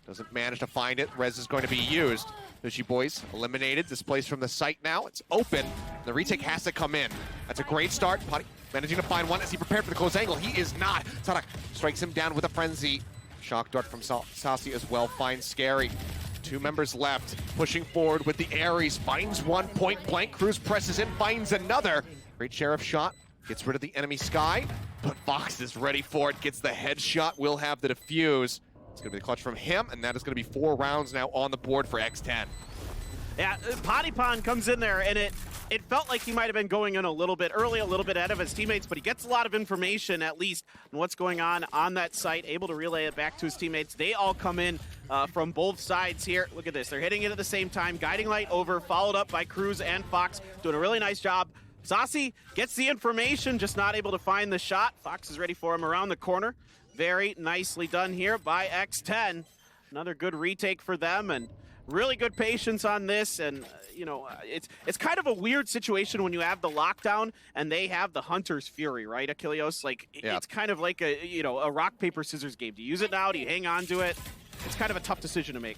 Doesn't manage to find it. Res is going to be used. Sushi Boys eliminated, displaced from the site now. It's open. The retake has to come in. That's a great start. Potty managing to find one. Is he prepared for the close angle? He is not. Sadak strikes him down with a frenzy. Shock dart from Saucy as well. Finds Scary. 2 members left. Pushing forward with the Ares. Finds one point blank. Cruz presses in. Finds another. Great Sheriff shot. Gets rid of the enemy Sky. But Fox is ready for it. Gets the headshot. Will have the defuse. It's going to be the clutch from him. And that is going to be 4 rounds now on the board for X10. Yeah, Potty Pond comes in there, and it felt like he might have been going in a little bit early, a little bit ahead of his teammates, but he gets a lot of information, at least, on what's going on that site, able to relay it back to his teammates. They all come in from both sides here. Look at this. They're hitting it at the same time. Guiding Light over, followed up by Cruz and Fox, doing a really nice job. Saucy gets the information, just not able to find the shot. Fox is ready for him around the corner. Very nicely done here by X10. Another good retake for them, and really good patience on this. And you know, it's kind of a weird situation when you have the lockdown and they have the Hunter's Fury, right, Achilleos? Like, it's kind of like a rock paper scissors game. Do you use it now? Do you hang on to it? It's kind of a tough decision to make.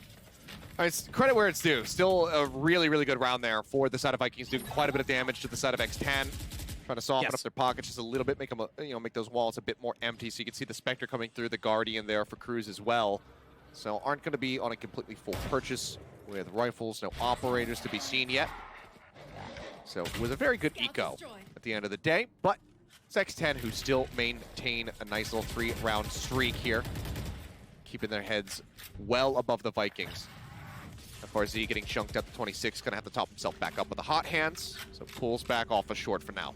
It's credit where it's due. Still a really, really good round there for the side of Vikings, doing quite a bit of damage to the side of X10. Trying to soften up their pockets just a little bit, make them, make those walls a bit more empty. So you can see the Spectre coming through, the Guardian there for Cruz as well. So aren't going to be on a completely full purchase with rifles, no operators to be seen yet. So it was a very good eco at the end of the day, but it's X10 who still maintain a nice little 3-round streak here, keeping their heads well above the Vikings. FRZ getting chunked up to 26, going to have to top himself back up with the hot hands, so pulls back off a short for now.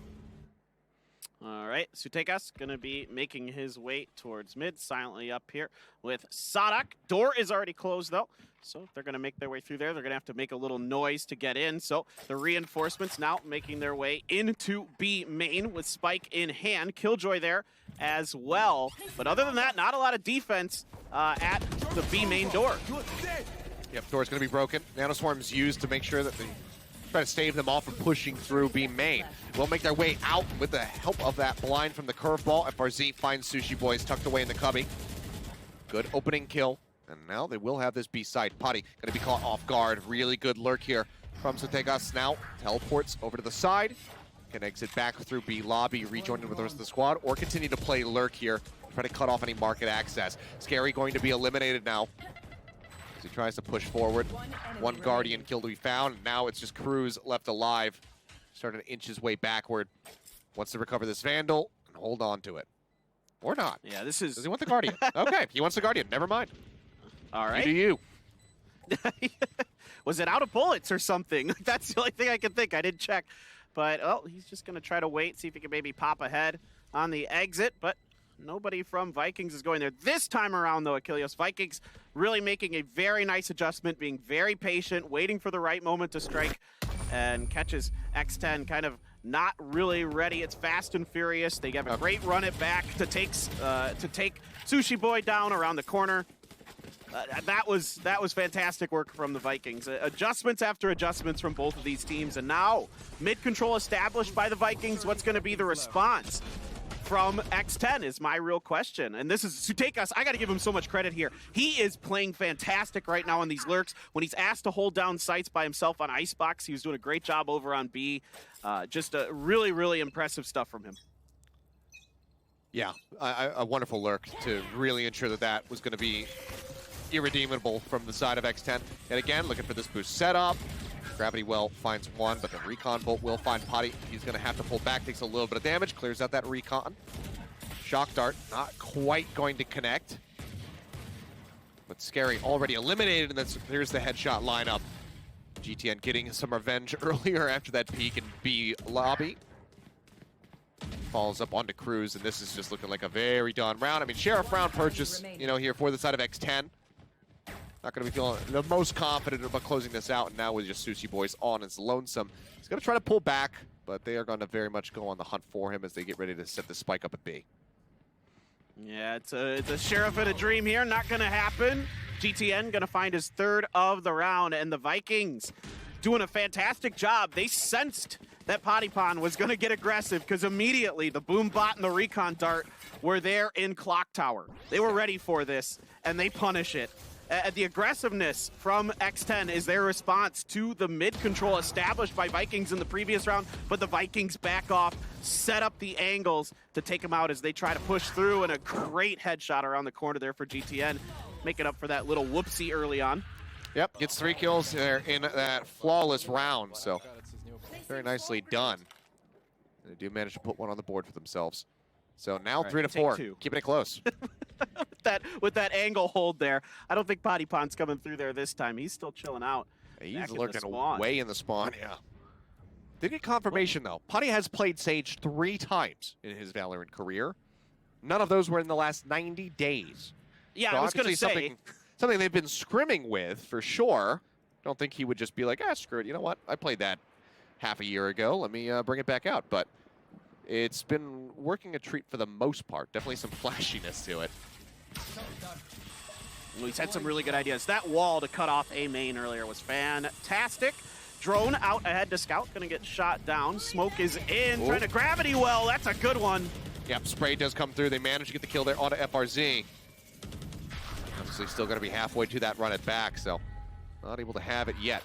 All right, Sutekas going to be making his way towards mid, silently up here with Sadak. Door is already closed, though, so they're going to make their way through there. They're going to have to make a little noise to get in, so the reinforcements now making their way into B main with Spike in hand. Killjoy there as well, but other than that, not a lot of defense at the B main door. Yep, door's going to be broken. Nanoswarm's used to make sure that they try to stave them off from pushing through B main. Will make their way out with the help of that blind from the curveball. FRZ finds Sushi Boys tucked away in the cubby. Good opening kill. And now they will have this B side. Potty going to be caught off guard. Really good lurk here from Sutegas. Now teleports over to the side. Can exit back through B lobby, rejoin with the rest of the squad, or continue to play lurk here. Try to cut off any market access. Scary going to be eliminated now. He tries to push forward. One Guardian kill to be found. Now it's just Cruz left alive. Starting to inch his way backward. Wants to recover this Vandal and hold on to it. Or not. Yeah, this is... Does he want the Guardian? Okay, he wants the Guardian. Never mind. All right. You do you. Was it out of bullets or something? That's the only thing I can think. I didn't check. But, oh, he's just going to try to wait, see if he can maybe pop ahead on the exit. But nobody from Vikings is going there. This time around, though, Achilleos, Vikings really making a very nice adjustment, being very patient, waiting for the right moment to strike, and catches X10 kind of not really ready. It's fast and furious. They have a great run it back to take Sushi Boy down around the corner. That was fantastic work from the Vikings. Adjustments after adjustments from both of these teams, and now mid-control established by the Vikings. What's going to be the response from X10 is my real question. And this is Sutekas. I got to give him so much credit here. He is playing fantastic right now on these lurks. When he's asked to hold down sites by himself on Icebox, he was doing a great job over on B. Just really, really impressive stuff from him. Yeah, a wonderful lurk to really ensure that that was going to be irredeemable from the side of X10. And again, looking for this boost setup. Gravity Well finds one, but the Recon Bolt will find Potty. He's going to have to pull back, takes a little bit of damage, clears out that Recon. Shock Dart, not quite going to connect. But Scary already eliminated, and then here's the headshot lineup. GTN getting some revenge earlier after that peek in B lobby. Falls up onto Cruz, and this is just looking like a very done round. I mean, Sheriff round purchase, here for the side of X10. Not going to be feeling the most confident about closing this out, and now with just Sushi Boys on as lonesome. He's going to try to pull back, but they are going to very much go on the hunt for him as they get ready to set the spike up at B. Yeah, it's a Sheriff in a dream here. Not going to happen. GTN going to find his third of the round, and the Vikings doing a fantastic job. They sensed that Potty Pond was going to get aggressive because immediately the Boom Bot and the Recon Dart were there in Clock Tower. They were ready for this, and they punish it. The aggressiveness from X10 is their response to the mid-control established by Vikings in the previous round, but the Vikings back off, set up the angles to take them out as they try to push through, and a great headshot around the corner there for GTN, making up for that little whoopsie early on. Yep, gets 3 kills there in that flawless round, so very nicely done. And they do manage to put one on the board for themselves. So now 3 to 4, keeping it close. with that angle hold there. I don't think Potty Pond's coming through there this time. He's still chilling out. He's Back in the lurking spawn. way in the spawn, yeah. Did get confirmation, though. Putty has played Sage 3 times in his Valorant career. None of those were in the last 90 days. Yeah, So I was going to obviously say. something they've been scrimming with, for sure. Don't think he would just be like, screw it. You know what? I played that half a year ago. Let me bring it back out. But it's been working a treat for the most part. Definitely some flashiness to it. Well, he's had some really good ideas. That wall to cut off A main earlier was fantastic. Drone out ahead to Scout, gonna get shot down. Smoke is in, trying to gravity well. That's a good one. Yep, spray does come through. They manage to get the kill there onto FRZ. Obviously still gonna be halfway to that run it back, so not able to have it yet.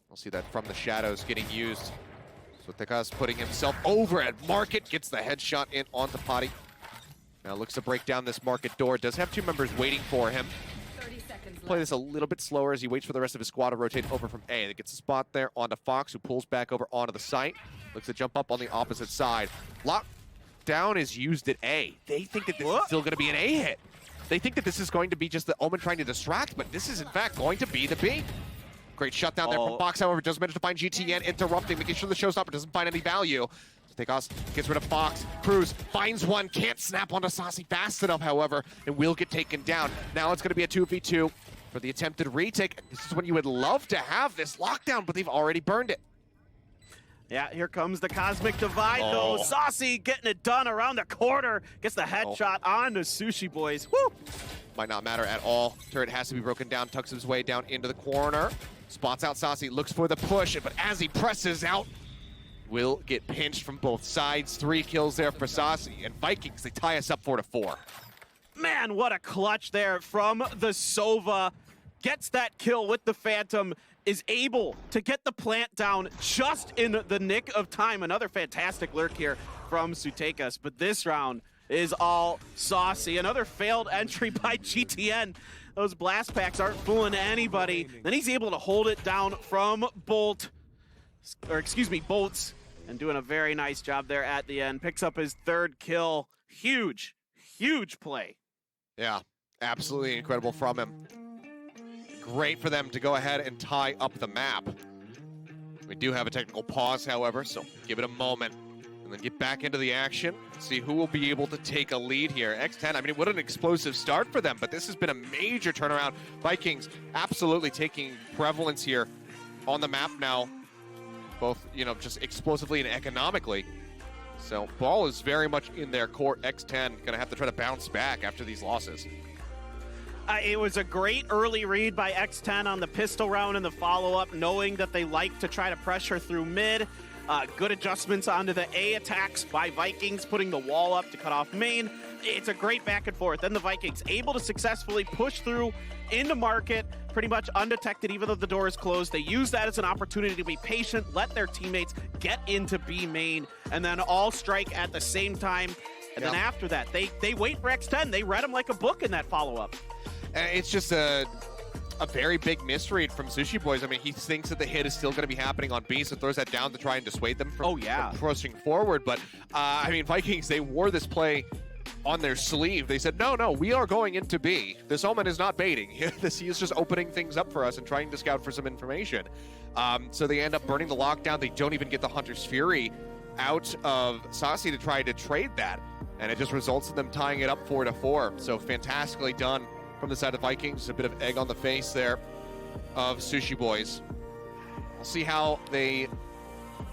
We'll see that from the shadows getting used. So Tekas putting himself over at Market, gets the headshot in onto Potty. Now looks to break down this Market door. Does have 2 members waiting for him. 30 seconds Play this a little bit slower as he waits for the rest of his squad to rotate over from A. That gets a spot there onto Fox, who pulls back over onto the site. Looks to jump up on the opposite side. Lockdown is used at A. They think that this is still going to be an A hit. They think that this is going to be just the Omen trying to distract, but this is in fact going to be the B. Great shutdown there from Fox, however, does manage to find GTN, interrupting, making sure the showstopper doesn't find any value. Tekos gets rid of Fox. Cruz finds one, can't snap onto Saucy fast enough, however, and will get taken down. Now it's going to be a 2v2 for the attempted retake. This is when you would love to have this lockdown, but they've already burned it. Yeah, here comes the Cosmic Divide, though. Saucy getting it done around the corner. Gets the headshot on the Sushi Boys. Woo! Might not matter at all. Turret has to be broken down, tucks his way down into the corner. Spots out Saucy, looks for the push, but as he presses out, will get pinched from both sides. 3 kills there for Saucy, and Vikings, they tie us up 4-4. Man, what a clutch there from the Sova. Gets that kill with the Phantom, is able to get the plant down just in the nick of time. Another fantastic lurk here from Sutekas, but this round is all Saucy. Another failed entry by GTN. Those blast packs aren't fooling anybody. Then he's able to hold it down from Bolts, and doing a very nice job there at the end. Picks up his 3rd kill. Huge, huge play. Yeah, absolutely incredible from him. Great for them to go ahead and tie up the map. We do have a technical pause, however, so give it a moment and then get back into the action. See who will be able to take a lead here. X10, I mean, what an explosive start for them, but this has been a major turnaround. Vikings absolutely taking prevalence here on the map now, both, just explosively and economically. So ball is very much in their court. X10 gonna have to try to bounce back after these losses. It was a great early read by X10 on the pistol round and the follow-up, knowing that they like to try to pressure through mid. Good adjustments onto the A attacks by Vikings, putting the wall up to cut off main. It's a great back and forth. Then the Vikings able to successfully push through into Market, pretty much undetected even though the door is closed. They use that as an opportunity to be patient, let their teammates get into B main, and then all strike at the same time. And then after that, they wait for X10. They read him like a book in that follow-up. It's just a very big misread from Sushi Boys. I mean, he thinks that the hit is still going to be happening on B, so throws that down to try and dissuade them from pushing forward. But, I mean, Vikings, they wore this play on their sleeve. They said, no, we are going into B. This Omen is not baiting. He is just opening things up for us and trying to scout for some information. So they end up burning the lockdown. They don't even get the Hunter's Fury out of Saucy to try to trade that. And it just results in them tying it up 4-4. So fantastically done from the side of Vikings. A bit of egg on the face there of Sushi Boys. We'll see how they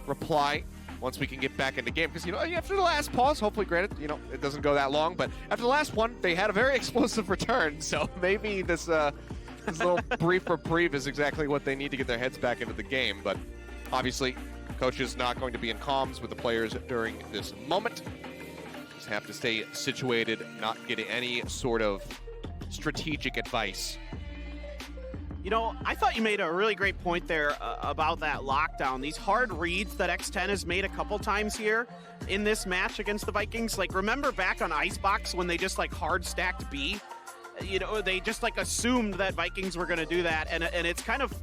reply once we can get back into game. Because, after the last pause, hopefully, granted, it doesn't go that long, but after the last one, they had a very explosive return. So maybe this little brief reprieve is exactly what they need to get their heads back into the game. But obviously, coach is not going to be in comms with the players during this moment. Just have to stay situated, not getting any sort of strategic advice. I thought you made a really great point there about that lockdown. These hard reads that X10 has made a couple times here in this match against the Vikings. Like, remember back on Icebox when they just hard stacked B? They just assumed that Vikings were going to do that, and it's kind of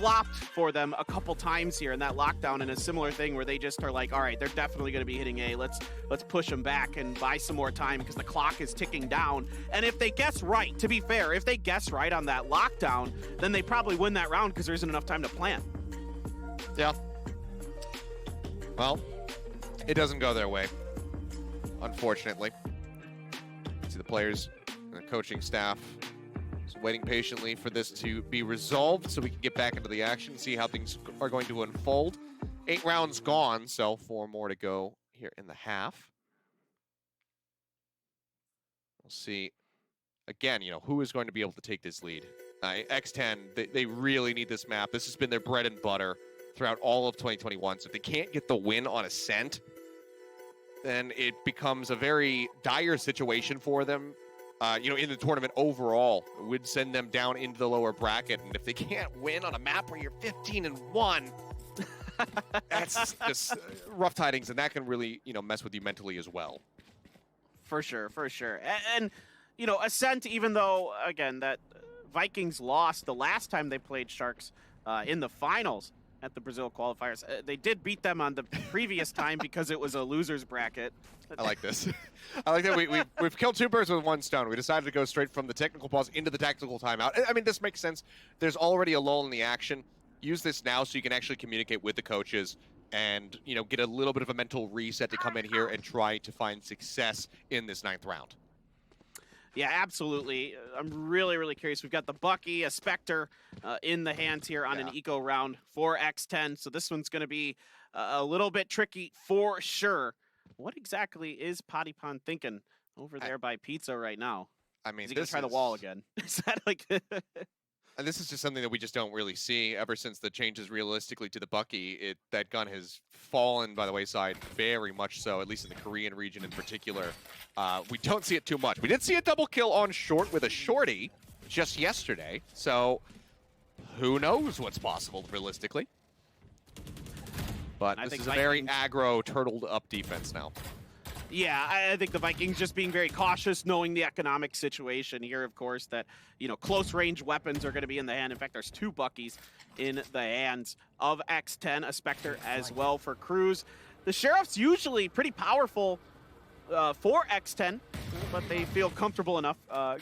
flopped for them a couple times here in that lockdown, and a similar thing where they just are like, all right, they're definitely going to be hitting A. Let's push them back and buy some more time because the clock is ticking down. And if they guess right, to be fair, if they guess right on that lockdown, then they probably win that round because there isn't enough time to plan. Yeah. Well, it doesn't go their way, unfortunately. See the players and the coaching staff just waiting patiently for this to be resolved so we can get back into the action, see how things are going to unfold. 8 rounds gone, so 4 more to go here in the half. We'll see, again, who is going to be able to take this lead. X10, they really need this map. This has been their bread and butter throughout all of 2021. So if they can't get the win on Ascent, then it becomes a very dire situation for them. In the tournament overall, it would send them down into the lower bracket. And if they can't win on a map where you're 15-1, that's just rough tidings, and that can really, mess with you mentally as well. For sure, for sure. And Ascent, even though, again, that Vikings lost the last time they played Sharks in the finals at the Brazil qualifiers, they did beat them on the previous time because it was a loser's bracket. I like this. I like that we've killed 2 birds with 1 stone. We decided to go straight from the technical pause into the tactical timeout. I mean, this makes sense. There's already a lull in the action. Use this now so you can actually communicate with the coaches and, get a little bit of a mental reset to come in here and try to find success in this 9th round. Yeah, absolutely. I'm really, really curious. We've got the Bucky, a Spectre in the hands here on an eco round for X10. So this one's going to be a little bit tricky for sure. What exactly is Potty Pond thinking over there by Pizza right now? I mean, is he going to try the wall again? Is that like... And this is just something that we just don't really see ever since the changes realistically to the Bucky. That gun has fallen by the wayside very much so, at least in the Korean region in particular. We don't see it too much. We did see a double kill on short with a shorty just yesterday, so who knows what's possible realistically. But this is a very aggro, turtled up defense now. Yeah, I think the Vikings just being very cautious, knowing the economic situation here, of course, that, close range weapons are going to be in the hand. In fact, there's 2 Buckies in the hands of X10, a Spectre as well for Cruz. The Sheriff's usually pretty powerful for X10, but they feel comfortable enough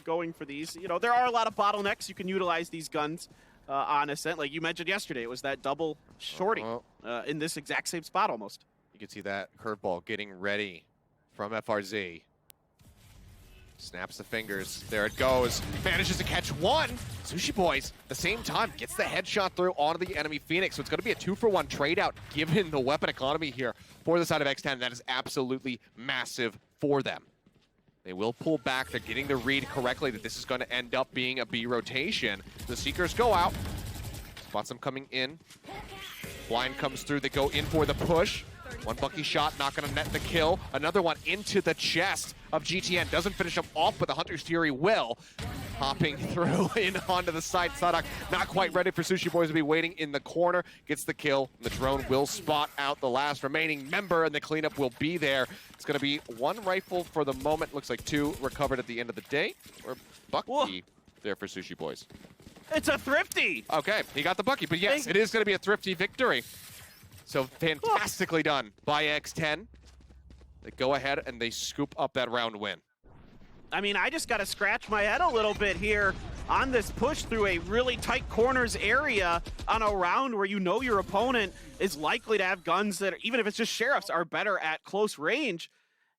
going for these. There are a lot of bottlenecks. You can utilize these guns on Ascent. Like you mentioned yesterday, it was that double shorty in this exact same spot almost. You can see that curveball getting ready from FRZ. Snaps the fingers. There it goes. Manages to catch 1. Sushi Boys, at the same time, gets the headshot through onto the enemy Phoenix. So it's going to be a 2-for-1 trade out given the weapon economy here for the side of X10. That is absolutely massive for them. They will pull back. They're getting the read correctly that this is going to end up being a B rotation. The Seekers go out. Spots them coming in. Blind comes through. They go in for the push. 1 Bucky shot, not going to net the kill. Another one into the chest of GTN. Doesn't finish him off, but the Hunter's Fury will. Hopping through in onto the side. Sadak not quite ready for Sushi Boys to be waiting in the corner. Gets the kill. The drone will spot out the last remaining member, and the cleanup will be there. It's going to be 1 rifle for the moment. Looks like 2 recovered at the end of the day. Or Bucky there for Sushi Boys. It's a thrifty. Okay, he got the Bucky, but yes, it is going to be a thrifty victory. So fantastically done by X10. They go ahead and they scoop up that round win. I mean, I just got to scratch my head a little bit here on this push through a really tight corners area on a round where your opponent is likely to have guns that, even if it's just Sheriffs, are better at close range.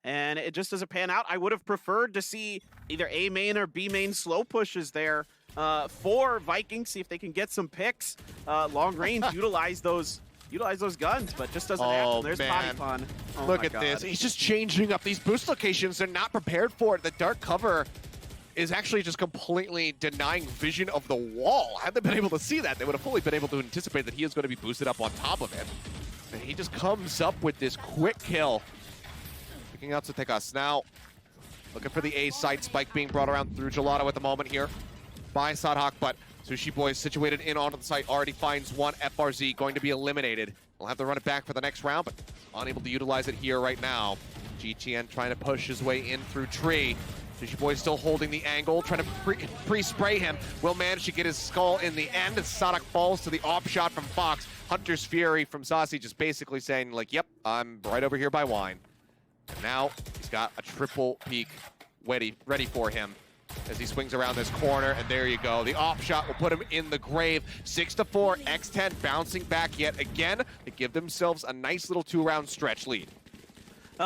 And it just doesn't pan out. I would have preferred to see either A main or B main slow pushes there for Vikings, see if they can get some picks. Long range, utilize those guns, but just doesn't happen. There's Potty Pond. Oh, look at this. He's just changing up these boost locations. They're not prepared for it. The dark cover is actually just completely denying vision of the wall. Had they been able to see that, they would have fully been able to anticipate that he is going to be boosted up on top of it. And he just comes up with this quick kill. Picking out Satekas now. Looking for the A side spike being brought around through Gelato at the moment here by Sadhak, but Sushi Boys situated in onto the site already finds 1. FRZ going to be eliminated. We'll have to run it back for the next round, but unable to utilize it here right now. GTN trying to push his way in through tree. Sushi Boy still holding the angle, trying to pre-spray him. Will manage to get his skull in the end as Sadak falls to the op shot from Fox. Hunter's Fury from Saucy just basically saying, like, yep, I'm right over here by Wine. And now he's got a triple peek ready for him as he swings around this corner, and there you go. The op shot will put him in the grave. 6-4, X10 bouncing back yet again. They give themselves a nice little 2-round stretch lead.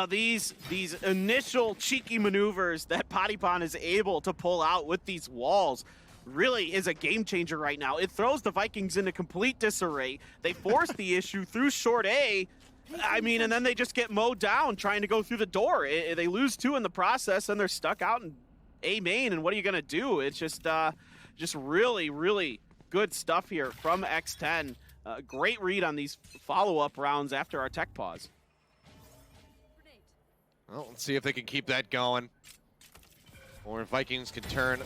These initial cheeky maneuvers that Patipon is able to pull out with these walls really is a game changer right now. It throws the Vikings into complete disarray. They force the issue through short A. I mean, and then they just get mowed down trying to go through the door. They lose 2 in the process, and they're stuck out in A main, and what are you going to do? It's just really, really good stuff here from X10. Great read on these follow-up rounds after our tech pause. Well, let's see if they can keep that going, or if Vikings can turn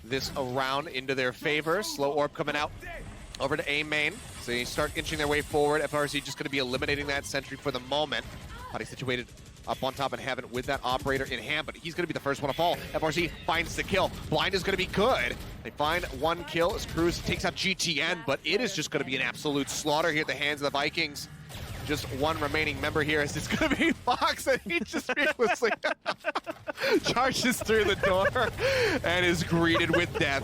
this around into their favor. Slow orb coming out over to A main. So they start inching their way forward. FRC just going to be eliminating that sentry for the moment. Body situated up on top in heaven with that operator in hand, but he's going to be the first one to fall. FRC finds the kill. Blind is going to be good. They find 1 kill as Cruz takes out GTN, but it is just going to be an absolute slaughter here at the hands of the Vikings. Just 1 remaining member here as it's going to be Fox, and he just fearlessly charges through the door and is greeted with death.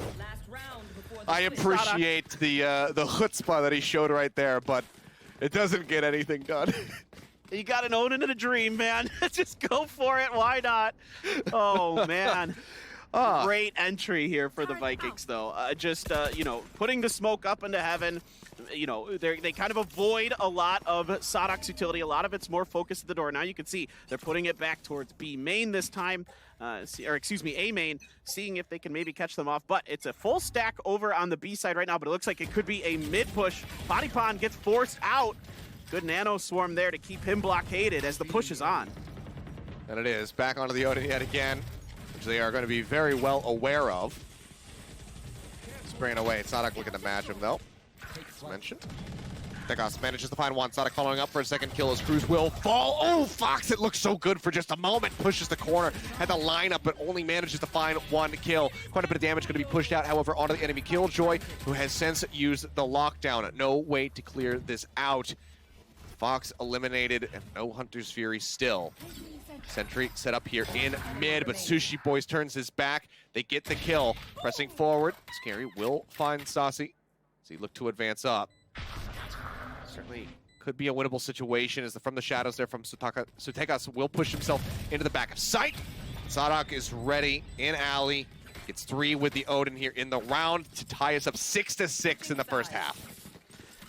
I appreciate the chutzpah that he showed right there, but it doesn't get anything done. You got an Odin and a dream, man. Just go for it. Why not? Oh, man. Great entry here for the Vikings, though. You know, putting the smoke up into heaven. You know, they kind of avoid a lot of Sadok's utility. A lot of it's more focused at the door. Now you can see they're putting it back towards B main this time. Or excuse me, A main, seeing if they can maybe catch them off. But it's a full stack over on the B side right now, but it looks like it could be a mid push. Patipon gets forced out. Good nano swarm there to keep him blockaded as the push is on. And it is. Back onto the Odin yet again, which they are going to be very well aware of. Spraying away. Sadok looking to match him, though. As mentioned. Tekos manages to find 1. Sadok following up for a second kill as Cruz will fall. Oh, Fox, it looks so good for just a moment. Pushes the corner. Had the lineup, but only manages to find 1 kill. Quite a bit of damage going to be pushed out, however, onto the enemy Killjoy, who has since used the lockdown. No way to clear this out. Fox eliminated, and no Hunter's Fury still. Sentry set up here in mid, but Sushi Boys turns his back. They get the kill. Pressing forward. Scary will find Saucy as he look to advance up. Certainly could be a winnable situation as from the shadows there from Sutekas will push himself into the back of sight. Sadok is ready in alley. Gets 3 with the Odin here in the round to tie us up 6-6 in the first half.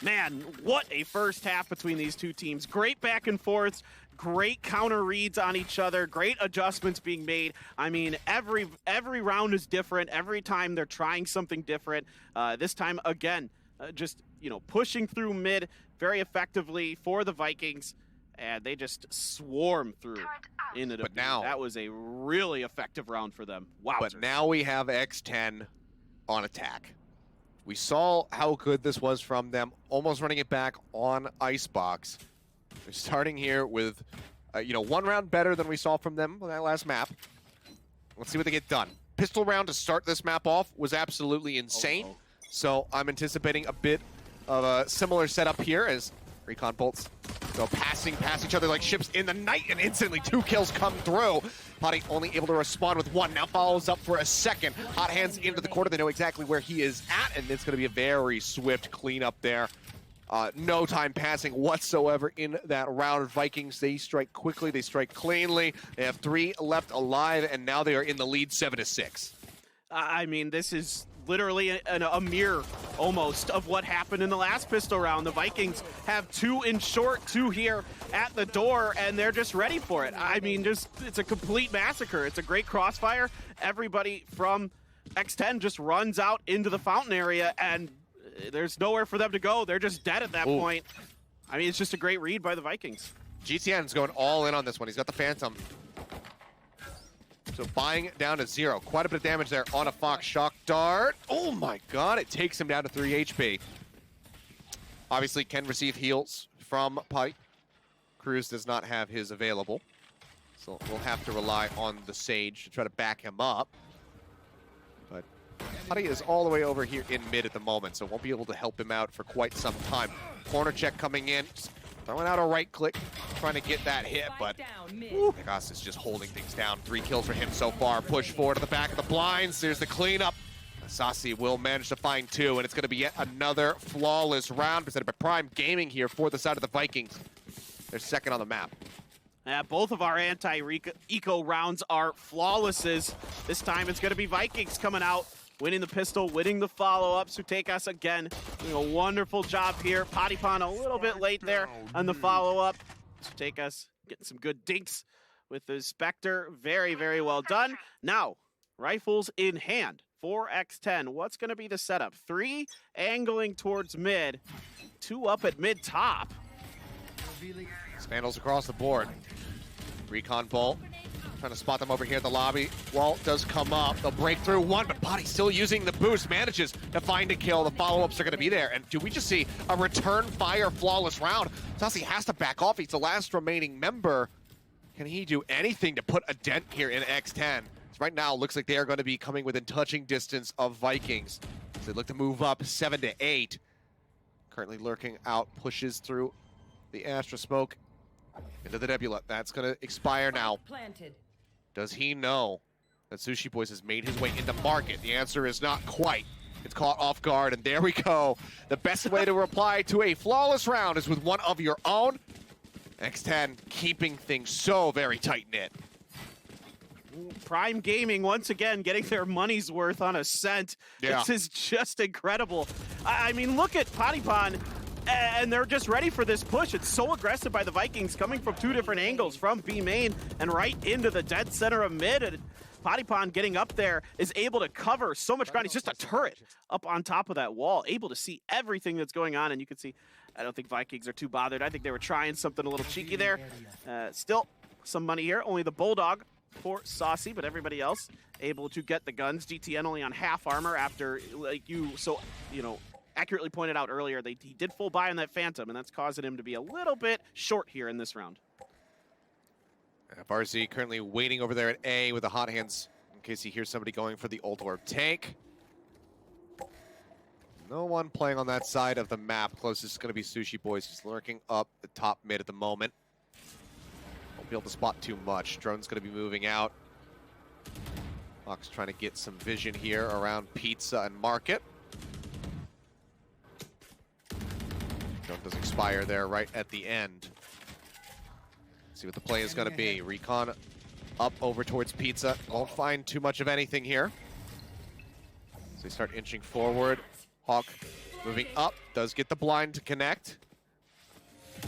Man, what a first half between these two teams. Great back and forths, great counter reads on each other, great adjustments being made. I mean, every round is different. Every time they're trying something different. This time, again, just, you know, pushing through mid very effectively for the Vikings, and they just swarm through into the But now, that was a really effective round for them. Wow. But now we have X10 on attack. We saw how good this was from them, almost running it back on Icebox. They're starting here with, you know, 1 round better than we saw from them on that last map. Let's see what they get done. Pistol round to start this map off was absolutely insane. So I'm anticipating a bit of a similar setup here as Recon bolts go passing past each other like ships in the night, and instantly 2 kills come through. Potty only able to respond with 1. Now follows up for a second. Hot hands into the corner. They know exactly where he is at, and it's going to be a very swift cleanup there. No time passing whatsoever in that round. Vikings, they strike quickly. They strike cleanly. They have 3 left alive, and now they are in the lead 7-6. I mean, this is literally a mirror almost of what happened in the last pistol round. The Vikings have 2 in short, 2 here at the door, and they're just ready for it. I mean, it's a complete massacre. It's a great crossfire. Everybody from X10 just runs out into the fountain area, and there's nowhere for them to go. They're just dead at that point. I mean, it's just a great read by the Vikings. GTN's going all in on this one. He's got the Phantom. So buying down to 0. Quite a bit of damage there on a Fox Shock Dart. Oh my god, it takes him down to 3 HP. Obviously can receive heals from Pike. Cruz does not have his available. So we'll have to rely on the Sage to try to back him up. But Hadi is all the way over here in mid at the moment, so won't be able to help him out for quite some time. Corner check coming in, just throwing out a right click, trying to get that hit, but Vegas is just holding things down. 3 kills for him so far. Push forward to the back of the blinds. There's the cleanup. Sasi will manage to find 2, and it's going to be yet another flawless round presented by Prime Gaming here for the side of the Vikings. They're second on the map. Yeah, both of our anti-eco rounds are flawlesses. This time it's going to be Vikings coming out, winning the pistol, winning the follow-up. Sutekas again doing a wonderful job here. Patipon a little bit late there on the follow-up. Sutekas getting some good dinks with the Spectre. Very, very well done. Now, rifles in hand for X10. What's going to be the setup? 3 angling towards mid, 2 up at mid-top. Spandals across the board. Recon Bolt trying to spot them over here at the lobby. Walt does come up. They'll break through 1, but Potty still using the boost. Manages to find a kill. The follow-ups are going to be there. And do we just see a return fire flawless round? Sasi has to back off. He's the last remaining member. Can he do anything to put a dent here in X10? Right now, it looks like they are going to be coming within touching distance of Vikings. So they look to move up 7 to 8. Currently lurking out, pushes through the Astra smoke into the Nebula. That's going to expire now. Does he know that Sushi Boys has made his way into market? The answer is not quite. It's caught off guard, and there we go. The best way to reply to a flawless round is with one of your own. X10 keeping things so very tight-knit. Prime Gaming once again getting their money's worth on Ascent. Yeah. This is just incredible. I mean, look at Patipon, and they're just ready for this push. It's so aggressive by the Vikings, coming from 2 different angles, from B main and right into the dead center of mid. And Patipon getting up there is able to cover so much ground. He's just a turret up on top of that wall, able to see everything that's going on. And you can see, I don't think Vikings are too bothered. I think they were trying something a little cheeky there. Still some money here. Only the Bulldog for Saucy, but everybody else able to get the guns. GTN only on half armor after, like you accurately pointed out earlier, he did full buy on that Phantom, and that's causing him to be a little bit short here in this round. FRZ currently waiting over there at A with the hot hands in case he hears somebody going for the ult orb tank. No one playing on that side of the map. Closest is going to be Sushi Boys, just lurking up the top mid at the moment. Won't be able to spot too much. Drone's going to be moving out. Fox trying to get some vision here around Pizza and Market. Drone does expire there right at the end. See what the play is going to be. Recon up over towards Pizza. Won't find too much of anything here. So they start inching forward. Hawk moving up. Does get the blind to connect.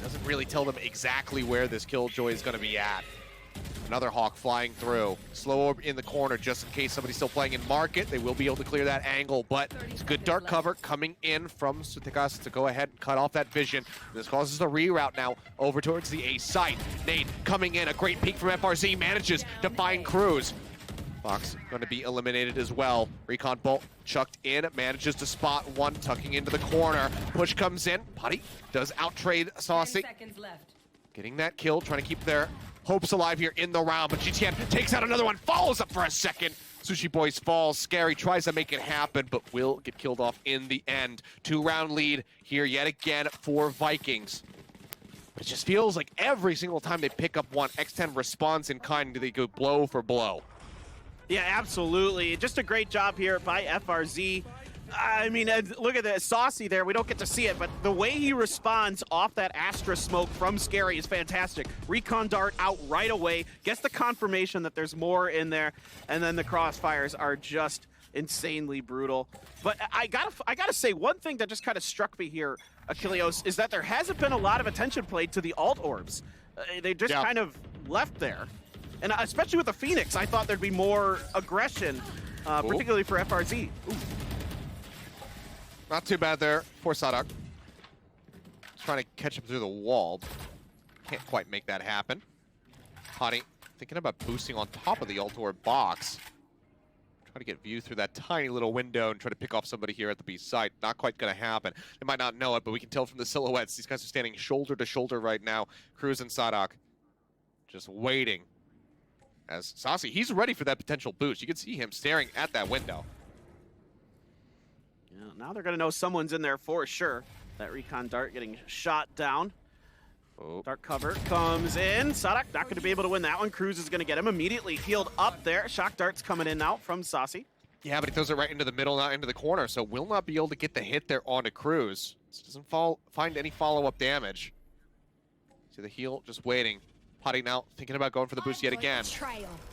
Doesn't really tell them exactly where this Killjoy is going to be at. Another Hawk flying through. Slow orb in the corner just in case somebody's still playing in Market. They will be able to clear that angle, but it's good dark cover coming in from Sutekas to go ahead and cut off that vision. This causes the reroute now over towards the A site. Nate coming in, a great peek from FRZ, manages to find Cruz. Fox going to be eliminated as well. Recon Bolt chucked in, manages to spot 1, tucking into the corner. Push comes in, Putty does outtrade Saucy. Getting that kill, trying to keep their hopes alive here in the round, but GTN takes out another one, follows up for a second. Sushi Boys falls, Scary tries to make it happen, but will get killed off in the end. 2-round lead here yet again for Vikings. But it just feels like every single time they pick up one, X10 responds in kind, they go blow for blow. Yeah, absolutely. Just a great job here by FRZ. I mean, look at the Saucy there. We don't get to see it, but the way he responds off that Astra smoke from Scary is fantastic. Recon dart out right away, gets the confirmation that there's more in there, and then the crossfires are just insanely brutal. But I gotta say, one thing that just kind of struck me here, Achilleos, is that there hasn't been a lot of attention played to the alt orbs. They just kind of left there. And especially with the Phoenix, I thought there'd be more aggression, particularly for FRZ. Ooh. Not too bad there for Sadak. Trying to catch him through the wall. Can't quite make that happen. Hottie thinking about boosting on top of the ult orb box. Try to get view through that tiny little window and try to pick off somebody here at the B site. Not quite going to happen. They might not know it, but we can tell from the silhouettes. These guys are standing shoulder to shoulder right now. Cruz and Sadak just waiting as Saucy, he's ready for that potential boost. You can see him staring at that window. Yeah, now they're going to know someone's in there for sure. That recon dart getting shot down. Oh. Dark cover comes in. Sadak not going to be able to win that one. Cruz is going to get him immediately healed up there. Shock dart's coming in now from Saucy. Yeah, but he throws it right into the middle, not into the corner, so will not be able to get the hit there onto Cruz. Doesn't find any follow-up damage. See the heal just waiting. Potty now thinking about going for the boost yet again.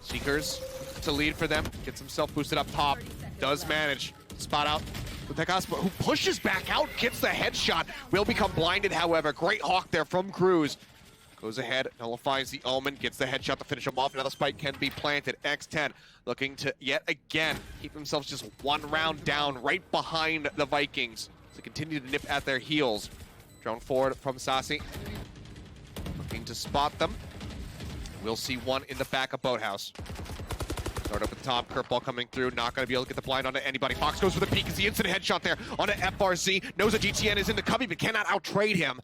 Seekers to lead for them. Gets himself boosted up top. Does manage. Spot out with Tekaspa, who pushes back out, gets the headshot. Will become blinded, however. Great hawk there from Cruz. Goes ahead, nullifies the Omen, gets the headshot to finish him off. Another spike can be planted. X10 looking to, yet again, keep themselves just one round down right behind the Vikings. To continue to nip at their heels. Drone forward from Saucy. Looking to spot them. We'll see one in the back of Boathouse. Start up at the top, curveball coming through, not going to be able to get the blind onto anybody. Fox goes for the peek as the instant headshot there onto FRC. Knows that GTN is in the cubby, but cannot outtrade him.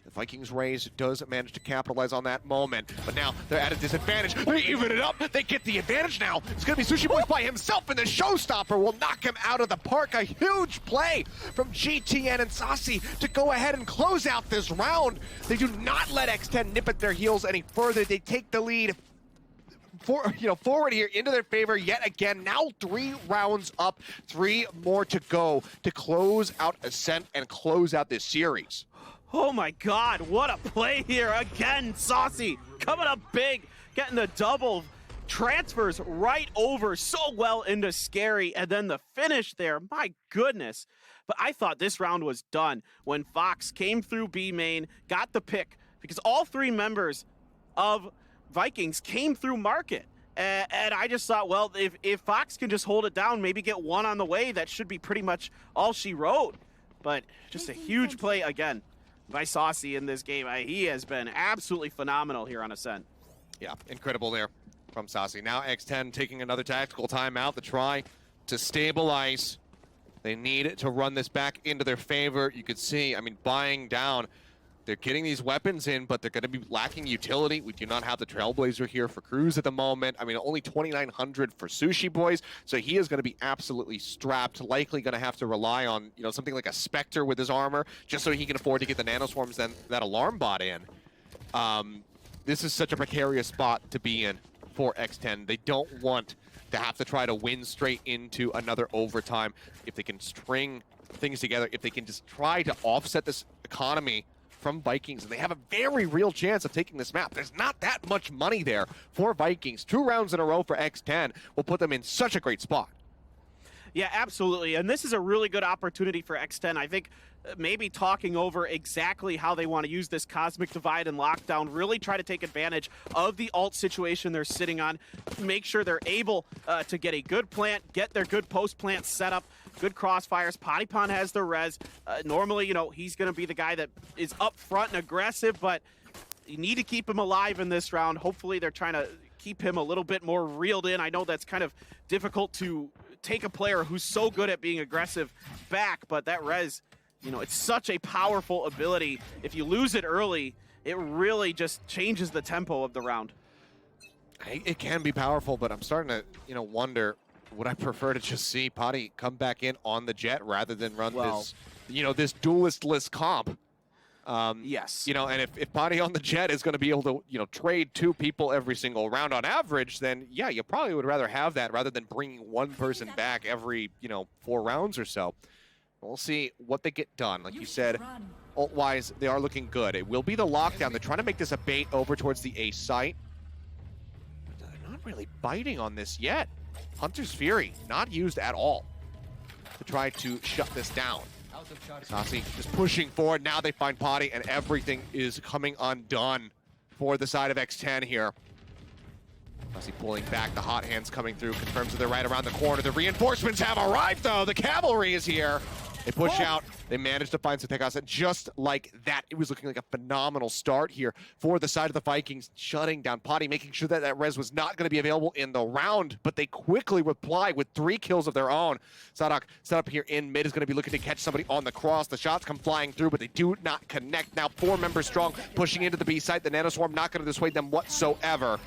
The Vikings Rays does manage to capitalize on that moment, but now they're at a disadvantage. They even it up, they get the advantage now. It's going to be Sushi Boys by himself, and the showstopper will knock him out of the park. A huge play from GTN and Saucy to go ahead and close out this round. They do not let X10 nip at their heels any further. They take the lead forward here into their favor yet again. Now 3 rounds up, 3 more to go to close out Ascent and close out this series. Oh my God, what a play here again. Saucy coming up big, getting the double, transfers right over so well into Scary, and then the finish there, my goodness. But I thought this round was done when Fox came through B main, got the pick, because all 3 members of Vikings came through market. And I just thought, well, if Fox can just hold it down, maybe get one on the way, that should be pretty much all she wrote. But just a huge play again by Saucy in this game. He has been absolutely phenomenal here on Ascent. Yeah, incredible there from Saucy. Now X10 taking another tactical timeout to try to stabilize. They need to run this back into their favor. You could see, I mean, buying down. They're getting these weapons in, but they're going to be lacking utility. We do not have the Trailblazer here for Cruz at the moment. I mean, only 2,900 for Sushi Boys, so he is going to be absolutely strapped, likely going to have to rely on, something like a Spectre with his armor, just so he can afford to get the nanoswarms and that alarm bot in. This is such a precarious spot to be in for X10. They don't want to have to try to win straight into another overtime. If they can string things together, if they can just try to offset this economy from Vikings, and they have a very real chance of taking this map. There's not that much money there for Vikings. 2 rounds in a row for X10 will put them in such a great spot. Yeah, absolutely. And this is a really good opportunity for X10. I think maybe talking over exactly how they want to use this Cosmic Divide and Lockdown, really try to take advantage of the alt situation they're sitting on, make sure they're able to get a good plant, get their good post plant set up, good crossfires. Pottypon has the res. Normally, he's going to be the guy that is up front and aggressive, but you need to keep him alive in this round. Hopefully they're trying to keep him a little bit more reeled in. I know that's kind of difficult to take a player who's so good at being aggressive back, but that res, it's such a powerful ability. If you lose it early, it really just changes the tempo of the round. It can be powerful, but I'm starting to, wonder, would I prefer to just see Potty come back in on the jet rather than run this, this duelist-less comp? Yes. And if Potty on the jet is going to be able to, trade 2 people every single round on average, then yeah, you probably would rather have that rather than bringing one person back every, 4 rounds or so. We'll see what they get done. Like you said, ult-wise, they are looking good. It will be the lockdown. They're trying to make this a bait over towards the A site. But they're not really biting on this yet. Hunter's Fury, not used at all to try to shut this down. Saucy just pushing forward. Now they find Potty, and everything is coming undone for the side of X10 here. Saucy pulling back. The hot hands coming through. Confirms that they're right around the corner. The reinforcements have arrived, though. The cavalry is here. They push out. They managed to find some takeouts, and just like that, it was looking like a phenomenal start here for the side of the Vikings, shutting down Potty, making sure that that res was not going to be available in the round, but they quickly reply with 3 kills of their own. Sadak set up here in mid is going to be looking to catch somebody on the cross. The shots come flying through, but they do not connect. Now 4 members strong, pushing into the B site. The nanoswarm not going to dissuade them whatsoever.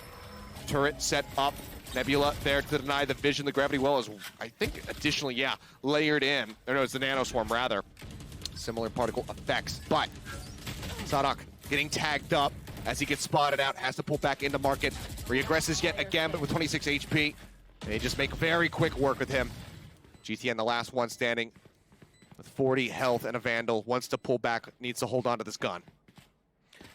turret set up. Nebula there to deny the vision. The gravity well is, I think, additionally, yeah, layered in. Or no, it's the nanoswarm, rather. Similar particle effects. But Sadak getting tagged up as he gets spotted out, has to pull back into market. Reaggresses yet again, but with 26 HP. They just make very quick work with him. GTN, the last one standing with 40 health and a Vandal. Wants to pull back, needs to hold on to this gun.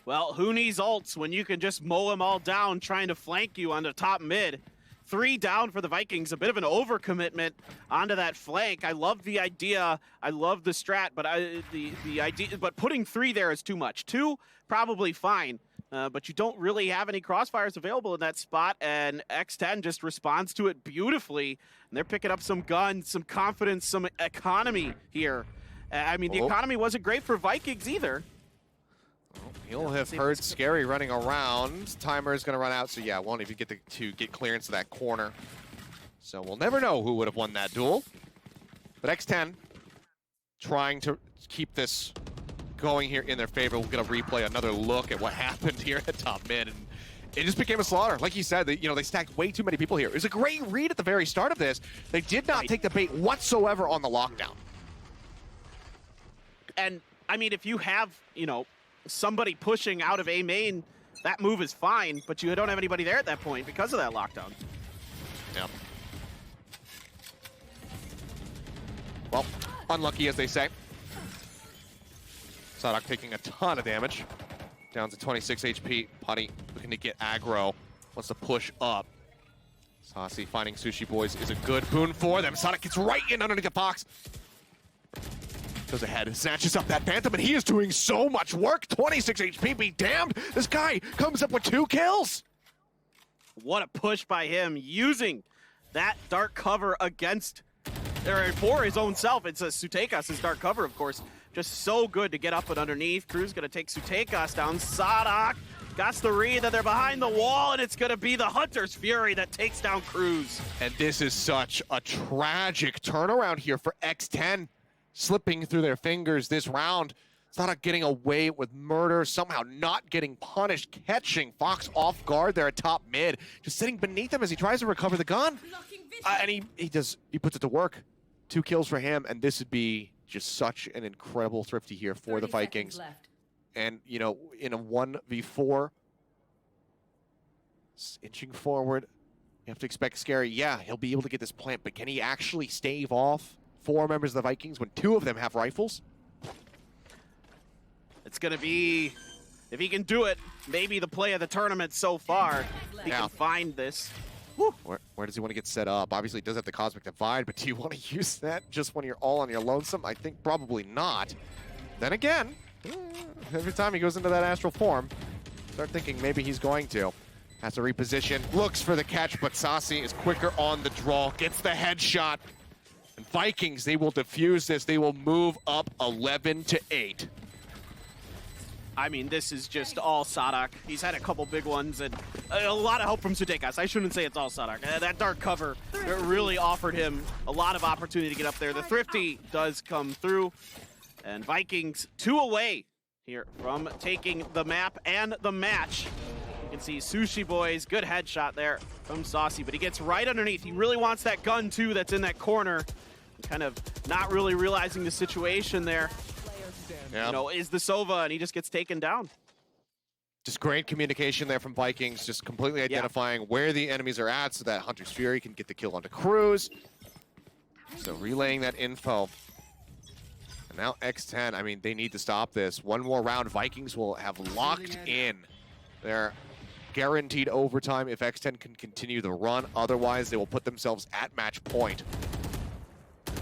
Well, who needs ults when you can just mow them all down trying to flank you on the top mid? 3 down for the Vikings, a bit of an overcommitment onto that flank. I love the idea, I love the strat, but the idea, but putting 3 there is too much. 2, probably fine, but you don't really have any crossfires available in that spot, and X10 just responds to it beautifully, and they're picking up some guns, some confidence, some economy here. I mean, the economy wasn't great for Vikings either. You'll have heard Scary running around. Timer is going to run out, so yeah, won't even get to get clearance of that corner. So we'll never know who would have won that duel. But X10 trying to keep this going here in their favor. We'll get a replay, another look at what happened here at top mid, and it just became a slaughter. Like you said, they stacked way too many people here. It was a great read at the very start of this. They did not take the bait whatsoever on the lockdown. And I mean, if you have, somebody pushing out of A main, that move is fine, but you don't have anybody there at that point because of that lockdown. Yeah. Well, unlucky, as they say. Sadak taking a ton of damage. Down to 26 HP. Putty looking to get aggro. Wants to push up. Saucy finding Sushi Boys is a good boon for them. Sadak gets right in underneath the box. Goes ahead, snatches up that Phantom, and he is doing so much work. 26 HP, be damned. This guy comes up with 2 kills. What a push by him, using that dark cover against, or for his own self. It's a Sutekas' dark cover, of course. Just so good to get up and underneath. Cruz gonna take Sutekas down. Sadak got the read that they're behind the wall, and it's gonna be the Hunter's Fury that takes down Cruz. And this is such a tragic turnaround here for X10. Slipping through their fingers this round. Sadak getting away with murder, somehow not getting punished, catching Fox off guard there at top mid, just sitting beneath him as he tries to recover the gun. And he puts it to work. 2 kills for him, and this would be just such an incredible thrifty here for the Vikings. And, in a 1v4, inching forward, you have to expect Scary. Yeah, he'll be able to get this plant, but can he actually stave off 4 members of the Vikings when 2 of them have rifles? It's going to be, if he can do it, maybe the play of the tournament so far. He can find this. Where does he want to get set up? Obviously, he does have the Cosmic Divide, but do you want to use that just when you're all on your lonesome? I think probably not. Then again, every time he goes into that astral form, start thinking maybe he's going to. Has to reposition, looks for the catch, but Saucy is quicker on the draw, gets the headshot. And Vikings, they will defuse this. They will move up 11-8. I mean, this is just all Sadak. He's had a couple big ones and a lot of help from Sutekas. I shouldn't say it's all Sadak. That dark cover really offered him a lot of opportunity to get up there. The thrifty does come through. And Vikings 2 away here from taking the map and the match. You can see Sushi Boys, good headshot there from Saucy, but he gets right underneath. He really wants that gun too that's in that corner. Kind of not really realizing the situation there. Yep. Is the Sova, and he just gets taken down. Just great communication there from Vikings, just completely identifying where the enemies are at so that Hunter's Fury can get the kill onto Cruz. So relaying that info. And now X10, I mean, they need to stop this. 1 more round, Vikings will have locked in their guaranteed overtime if X10 can continue the run. Otherwise, they will put themselves at match point.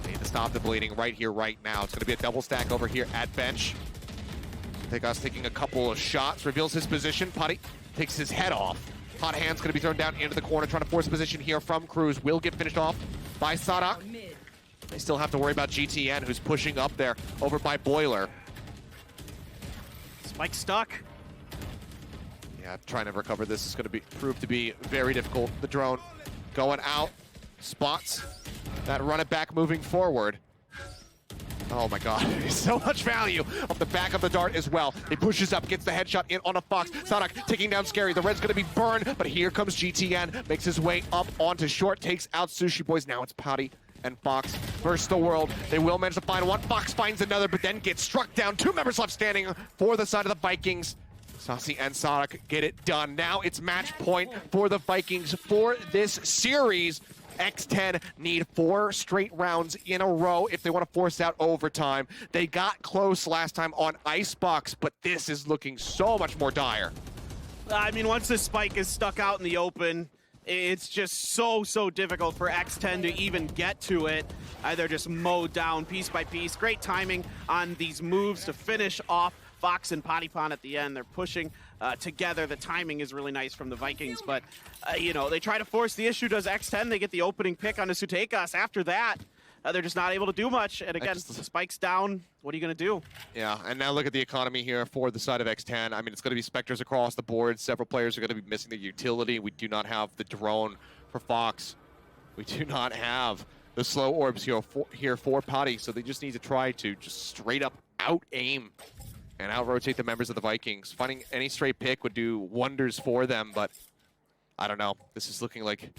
They need to stop the bleeding right here, right now. It's going to be a double stack over here at bench. Tegas taking a couple of shots, reveals his position. Putty takes his head off. Hot hand's going to be thrown down into the corner, trying to force a position here from Cruz. Will get finished off by Sadak. They still have to worry about GTN, who's pushing up there over by Boiler. Spike stuck. Yeah, trying to recover this is going to prove to be very difficult. The drone going out, spots that run it back moving forward. Oh my god, so much value off the back of the dart as well. He pushes up, gets the headshot in on a Fox. Sadak taking down Scary. The red's gonna be burned, but here comes GTN. Makes his way up onto short, takes out Sushi Boys. Now it's Patty and Fox versus the world. They will manage to find one. Fox finds another, but then gets struck down. 2 members left standing for the side of the Vikings. Sassy and Sadak get it done. Now it's match point for the Vikings for this series. X10 need 4 straight rounds in a row if they want to force out overtime. They got close last time on Icebox, but this is looking so much more dire. I mean, once this spike is stuck out in the open, it's just so difficult for X10 to even get to it. They're just mowed down piece by piece. Great timing on these moves to finish off Fox and Patipon at the end. They're pushing together. The timing is really nice from the Vikings, but you know, they try to force the issue. Does X10? They get the opening pick on the Sutekas. After that, they're just not able to do much. And again, the spike's down. What are you going to do? Yeah, and now look at the economy here for the side of X10. I mean, it's going to be Spectres across the board. Several players are going to be missing their utility. We do not have the drone for Fox. We do not have the slow orbs here for Patty, so they just need to try to just straight up out-aim and out-rotate the members of the Vikings. Finding any straight pick would do wonders for them, but I don't know. This is looking like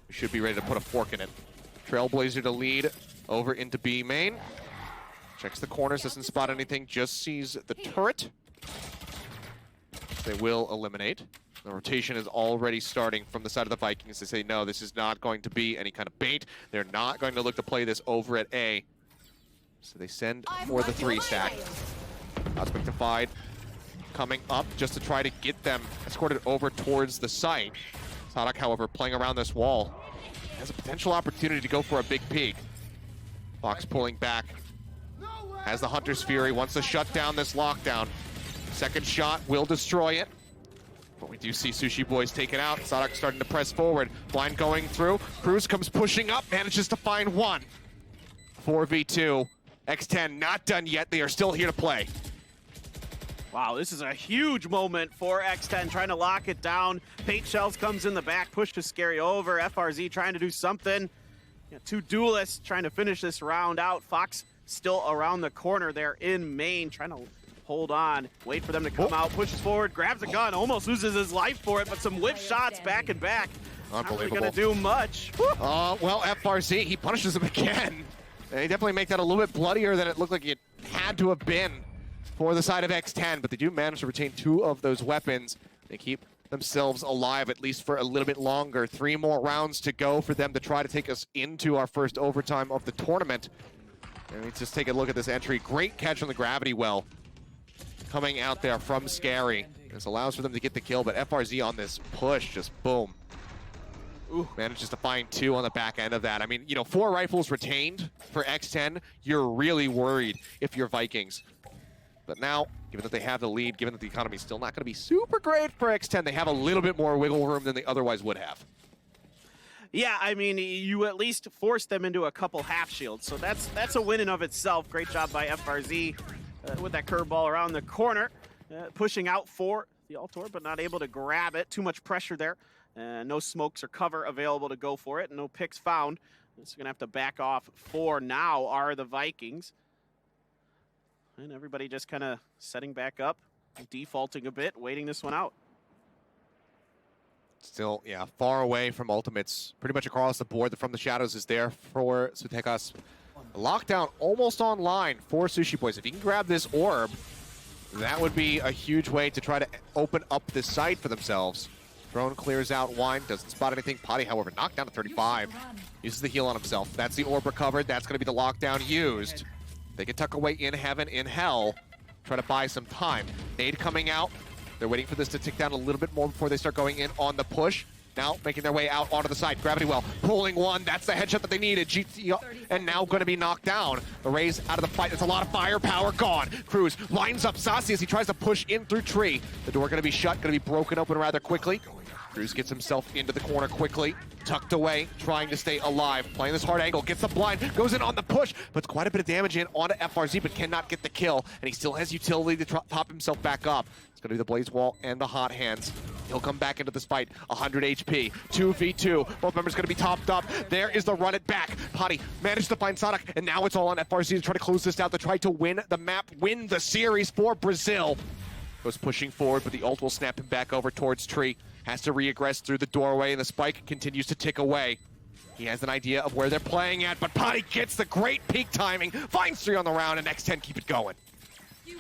we should be ready to put a fork in it. Trailblazer to lead over into B main. Checks the corners, doesn't spot anything, just sees the turret. They will eliminate. The rotation is already starting from the side of the Vikings. They say, no, this is not going to be any kind of bait. They're not going to look to play this over at A. So they send for the 3 stack. Unspectified coming up just to try to get them escorted over towards the site. Sadak, however, playing around this wall, has a potential opportunity to go for a big peek. Fox pulling back. Has the Hunter's Fury, wants to shut down this lockdown. Second shot will destroy it. But we do see Sushi Boys take it out. Sadak starting to press forward. Blind going through. Cruz comes pushing up, manages to find one. 4v2. X10 not done yet. They are still here to play. Wow, this is a huge moment for X10, trying to lock it down. Paint Shells comes in the back, push to Scary over. FRZ trying to do something. 2 duelists trying to finish this round out. Fox still around the corner there in main, trying to hold on, wait for them to come out, pushes forward, grabs a gun, almost loses his life for it, but some whip shots back and back. Unbelievable. Not really gonna do much. Well, FRZ, he punishes him again. They definitely make that a little bit bloodier than it looked like it had to have been for the side of X10, but they do manage to retain 2 of those weapons. They keep themselves alive at least for a little bit longer. 3 more rounds to go for them to try to take us into our first overtime of the tournament. And let's just take a look at this entry. Great catch on the gravity well coming out there from Scary. This allows for them to get the kill, but FRZ on this push, just boom. Ooh, manages to find 2 on the back end of that. I mean, you know, 4 rifles retained for X10. You're really worried if you're Vikings. But now, given that they have the lead, given that the economy is still not going to be super great for X10, they have a little bit more wiggle room than they otherwise would have. Yeah, I mean, you at least forced them into a couple half shields, so that's a win in of itself. Great job by FRZ with that curveball around the corner, pushing out for the Altor, but not able to grab it. Too much pressure there. No smokes or cover available to go for it. No picks found. This is going to have to back off for now are the Vikings. And everybody just kind of setting back up, defaulting a bit, waiting this one out. Still, yeah, far away from ultimates. Pretty much across the board. The From the Shadows is there for Sutekas. Lockdown almost online for Sushi Boys. If you can grab this orb, that would be a huge way to try to open up this site for themselves. Drone clears out Wine, doesn't spot anything. Potty, however, knocked down to 35. Uses the heal on himself. That's the orb recovered. That's going to be the lockdown used. They can tuck away in heaven, in hell, try to buy some time. Nade coming out. They're waiting for this to tick down a little bit more before they start going in on the push. Now making their way out onto the side. Gravity well, pulling one. That's the headshot that they needed. GT, and now going to be knocked down. The Rays out of the fight. There's a lot of firepower gone. Cruz lines up Sasi as he tries to push in through tree. The door going to be shut, going to be broken open rather quickly. Cruz gets himself into the corner quickly, tucked away, trying to stay alive. Playing this hard angle, gets the blind, goes in on the push, puts quite a bit of damage in onto FRZ, but cannot get the kill. And he still has utility to top himself back up. It's going to be the Blaze Wall and the Hot Hands. He'll come back into this fight, 100 HP, 2v2. Both members going to be topped up. There is the run it back. Potty managed to find Sadak, and now it's all on FRZ to try to close this out, to try to win the map, win the series for Brazil. Goes pushing forward, but the ult will snap him back over towards Tree. Has to re-aggress through the doorway, and the spike continues to tick away. He has an idea of where they're playing at, but Potty gets the great peak timing, finds 3 on the round, and X10 keep it going.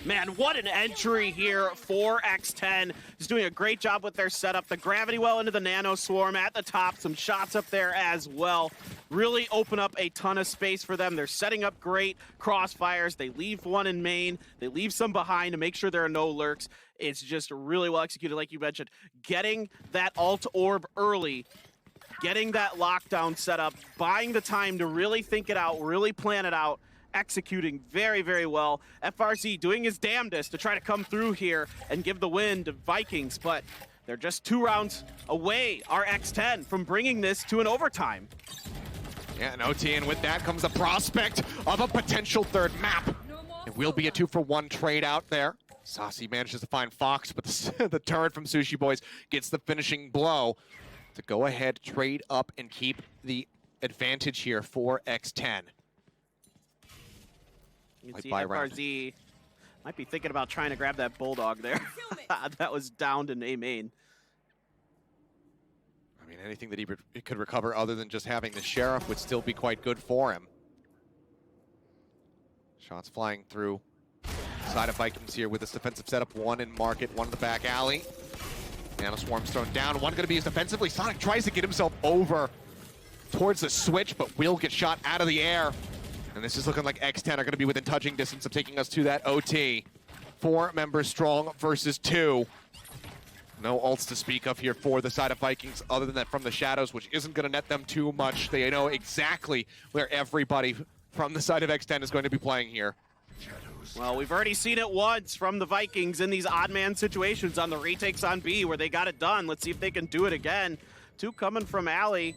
Man, what an entry here for X10. He's doing a great job with their setup. The gravity well into the nano swarm at the top. Some shots up there as well. Really open up a ton of space for them. They're setting up great crossfires. They leave one in main. They leave some behind to make sure there are no lurks. It's just really well executed, like you mentioned. Getting that alt orb early, getting that lockdown set up, buying the time to really think it out, really plan it out, executing very, very well. FRZ doing his damnedest to try to come through here and give the win to Vikings, but they're just 2 rounds away, our X10, from bringing this to an overtime. Yeah, and OT, and with that comes the prospect of a potential third map. It will be a 2-for-1 trade out there. Saucy manages to find Fox, but the turret from Sushi Boys gets the finishing blow to go ahead, trade up, and keep the advantage here for X10. You can see FRZ might be thinking about trying to grab that Bulldog there. That was downed in A main. I mean, anything that he could recover other than just having the Sheriff would still be quite good for him. Shots flying through. Side of Vikings here with this defensive setup. 1 in market, 1 in the back alley. Nano Swarm's thrown down. 1 going to be used defensively. Sonic tries to get himself over towards the switch, but will get shot out of the air. And this is looking like X10 are going to be within touching distance of taking us to that OT. 4 members strong versus 2. No ults to speak of here for the side of Vikings, other than that from the shadows, which isn't going to net them too much. They know exactly where everybody from the side of X10 is going to be playing here. Well, we've already seen it once from the Vikings in these odd man situations on the retakes on B where they got it done. Let's see if they can do it again. 2 coming from Alley.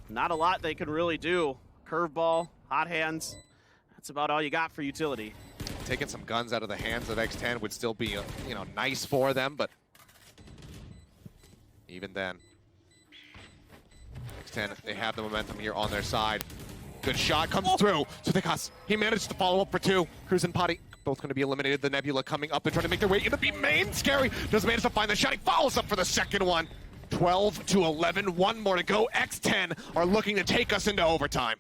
Not a lot they can really do. Curveball, hot hands. That's about all you got for utility. Taking some guns out of the hands of X10 would still be, nice for them, but even then, X10, they have the momentum here on their side. Good shot comes through. Sutekas, he managed to follow up for 2. Cruz and Potty both going to be eliminated. The Nebula coming up and trying to make their way into B main. Scary does manage to find the shot. He follows up for the second one. 12-11, 1 more to go. X10 are looking to take us into overtime.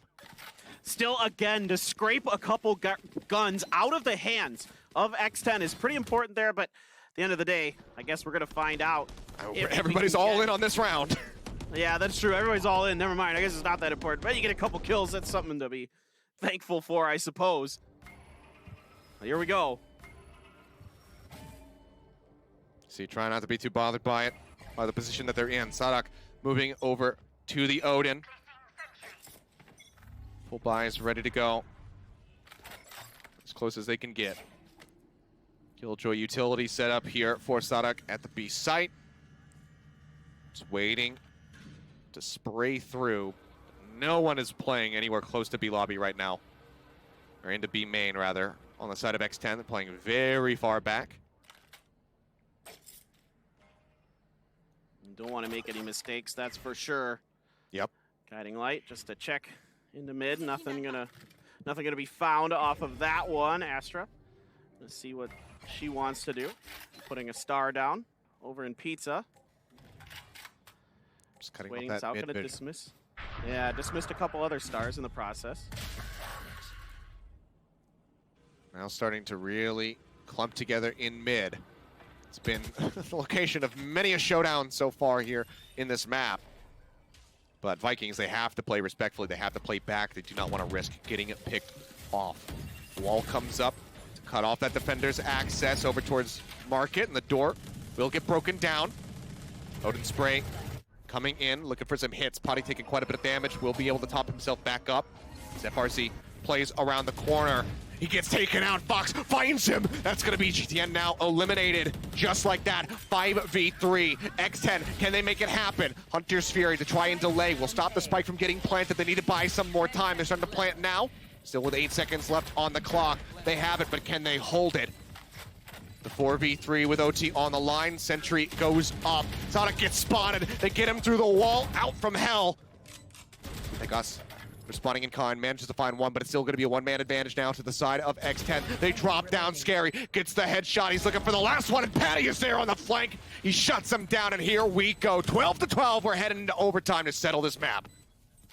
Still, again, to scrape a couple guns out of the hands of X10 is pretty important there, but at the end of the day, I guess we're going to find out. Everybody's all in on this round. Yeah, that's true. Everybody's all in. Never mind. I guess it's not that important. But you get a couple kills. That's something to be thankful for, I suppose. Here we go. See, try not to be too bothered by it, by the position that they're in. Sadak moving over to the Odin. Full buys ready to go. As close as they can get. Killjoy utility set up here for Sadak at the B site. Just waiting to spray through. No one is playing anywhere close to B lobby right now. Or into B main, rather. On the side of X10, they're playing very far back. Don't want to make any mistakes, that's for sure. Yep. Guiding light, just to check into mid. Nothing gonna be found off of that one. Astra, let's see what she wants to do. Putting a star down over in Pizza. Just cutting waiting. off that Out gonna dismiss. Yeah, dismissed a couple other stars in the process. Now starting to really clump together in mid. It's been the location of many a showdown so far here in this map. But Vikings, they have to play respectfully. They have to play back. They do not want to risk getting it picked off. Wall comes up to cut off that defender's access over towards Market, and the door will get broken down. Odin Spray coming in, looking for some hits. Potty taking quite a bit of damage. Will be able to top himself back up. As FRZ plays around the corner. He gets taken out. Fox finds him. That's going to be GTN now eliminated. Just like that. 5v3. X10, can they make it happen? Hunter's Fury to try and delay. Will stop the spike from getting planted. They need to buy some more time. They're starting to plant now. Still with 8 seconds left on the clock. They have it, but can they hold it? The 4v3 with OT on the line. Sentry goes up. Sonic gets spotted. They get him through the wall, out from hell. They got us responding in kind, manages to find one, but it's still going to be a one-man advantage now to the side of X10. They drop down. Scary gets the headshot. He's looking for the last one, and Patty is there on the flank. He shuts him down, and here we go. 12-12. We're heading into overtime to settle this map.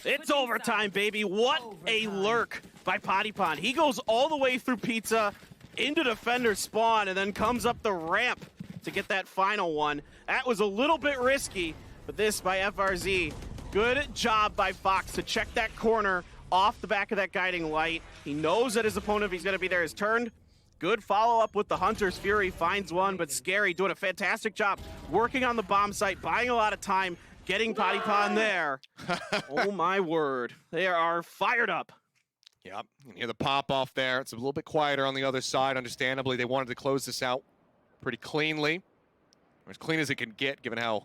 It's overtime, baby. What a lurk by Potty Pond. He goes all the way through Pizza into defender spawn and then comes up the ramp to get that final one. That was a little bit risky, but this by FRZ. Good job by Fox to check that corner off the back of that guiding light. He knows that his opponent, if he's going to be there, is turned. Good follow-up with the Hunter's Fury, finds one, but Scary doing a fantastic job working on the bomb site, buying a lot of time, getting Potty Pond there. Oh my word. They are fired up. Yep, you can hear the pop-off there. It's a little bit quieter on the other side. Understandably, they wanted to close this out pretty cleanly. Or as clean as it can get, given how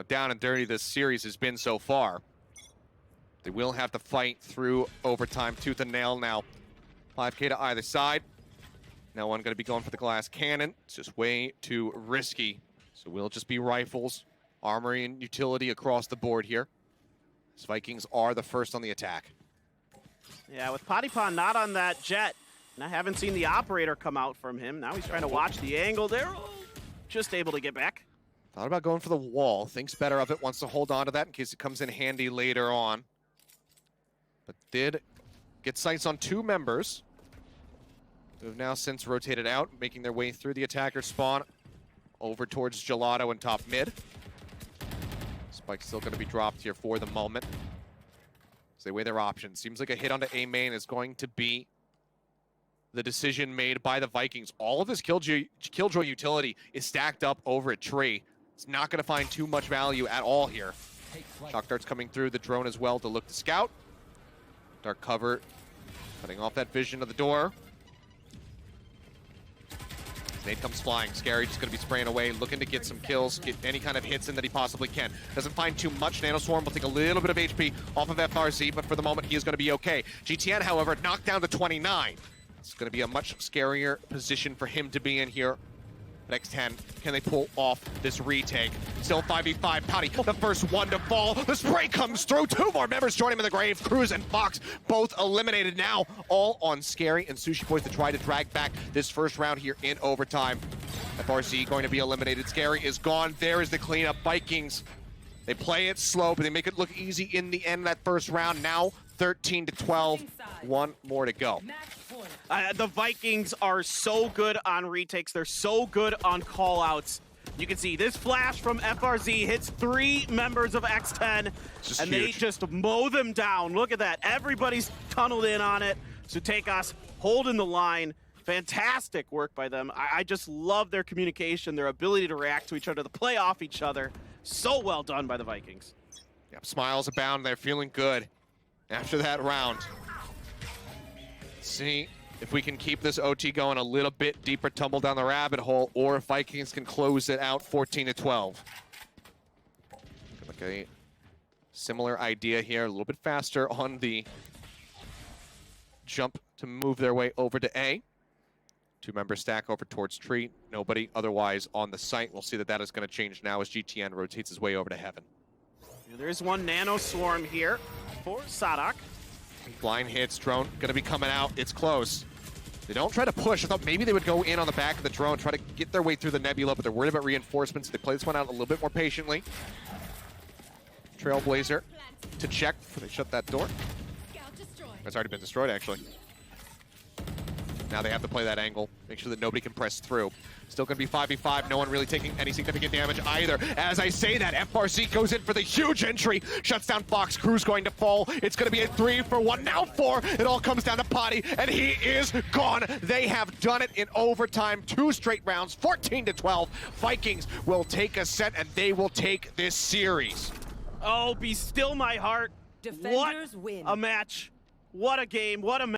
down and dirty this series has been so far. They will have to fight through overtime, tooth and nail now. 5K to either side. No one going to be going for the glass cannon. It's just way too risky. So we'll just be rifles, armory, and utility across the board here. As Vikings are the first on the attack. Yeah, with Potty Pond not on that jet, and I haven't seen the operator come out from him. Now he's trying to watch the angle there. Oh, just able to get back. Thought about going for the wall. Thinks better of it. Wants to hold on to that in case it comes in handy later on. But did get sights on 2 members who have now since rotated out, making their way through the attacker spawn over towards Gelato and top mid. Spike's still going to be dropped here for the moment. So they weigh their options. Seems like a hit onto A main is going to be the decision made by the Vikings. All of this Killjoy utility is stacked up over a tree. It's not going to find too much value at all here. Shock darts coming through the drone as well to look to scout. Dark cover, cutting off that vision of the door. Nade comes flying. Scary just going to be spraying away, looking to get some kills, get any kind of hits in that he possibly can. Doesn't find too much. Nanoswarm will take a little bit of HP off of FRZ, but for the moment he is going to be okay. GTN, however, knocked down to 29. It's going to be a much scarier position for him to be in here. But X10, can they pull off this retake? Still 5v5, Pouty, the first one to fall. The spray comes through. 2 more members join him in the grave. Cruz and Fox both eliminated now. All on Scary and Sushi Boys to try to drag back this first round here in overtime. FRZ going to be eliminated. Scary is gone. There is the cleanup. Vikings, they play it slow, but they make it look easy in the end of that first round. Now 13-12. 1 more to go. The Vikings are so good on retakes. They're so good on callouts. You can see this flash from FRZ hits 3 members of X10, and they just mow them down. Look at that. Everybody's tunneled in on it. Sutekos holding the line. Fantastic work by them. I just love their communication, their ability to react to each other, to play off each other. So well done by the Vikings. Yep, smiles abound. They're feeling good after that round. See if we can keep this OT going a little bit deeper, tumble down the rabbit hole, or if Vikings can close it out 14-12. Like a similar idea here, a little bit faster on the jump to move their way over to A. 2-member stack over towards Tree. Nobody otherwise on the site. We'll see that that is going to change now as GTN rotates his way over to Heaven. There's one Nano Swarm here for Sadak. Blind hits, drone going to be coming out. It's close. They don't try to push. I thought maybe they would go in on the back of the drone, try to get their way through the nebula, but they're worried about reinforcements. They play this one out a little bit more patiently. Trailblazer to check before they shut that door. It's already been destroyed, actually. Now they have to play that angle, make sure that nobody can press through. Still going to be 5v5, no one really taking any significant damage either. As I say that, FRC goes in for the huge entry, shuts down Fox. Cruz going to fall. It's going to be a 3-for-1, now 4. It all comes down to Potty, and he is gone. They have done it in overtime, 2 straight rounds, 14-12. Vikings will take a set, and they will take this series. Oh, be still my heart. Defenders what win. A match. What a game. What a match.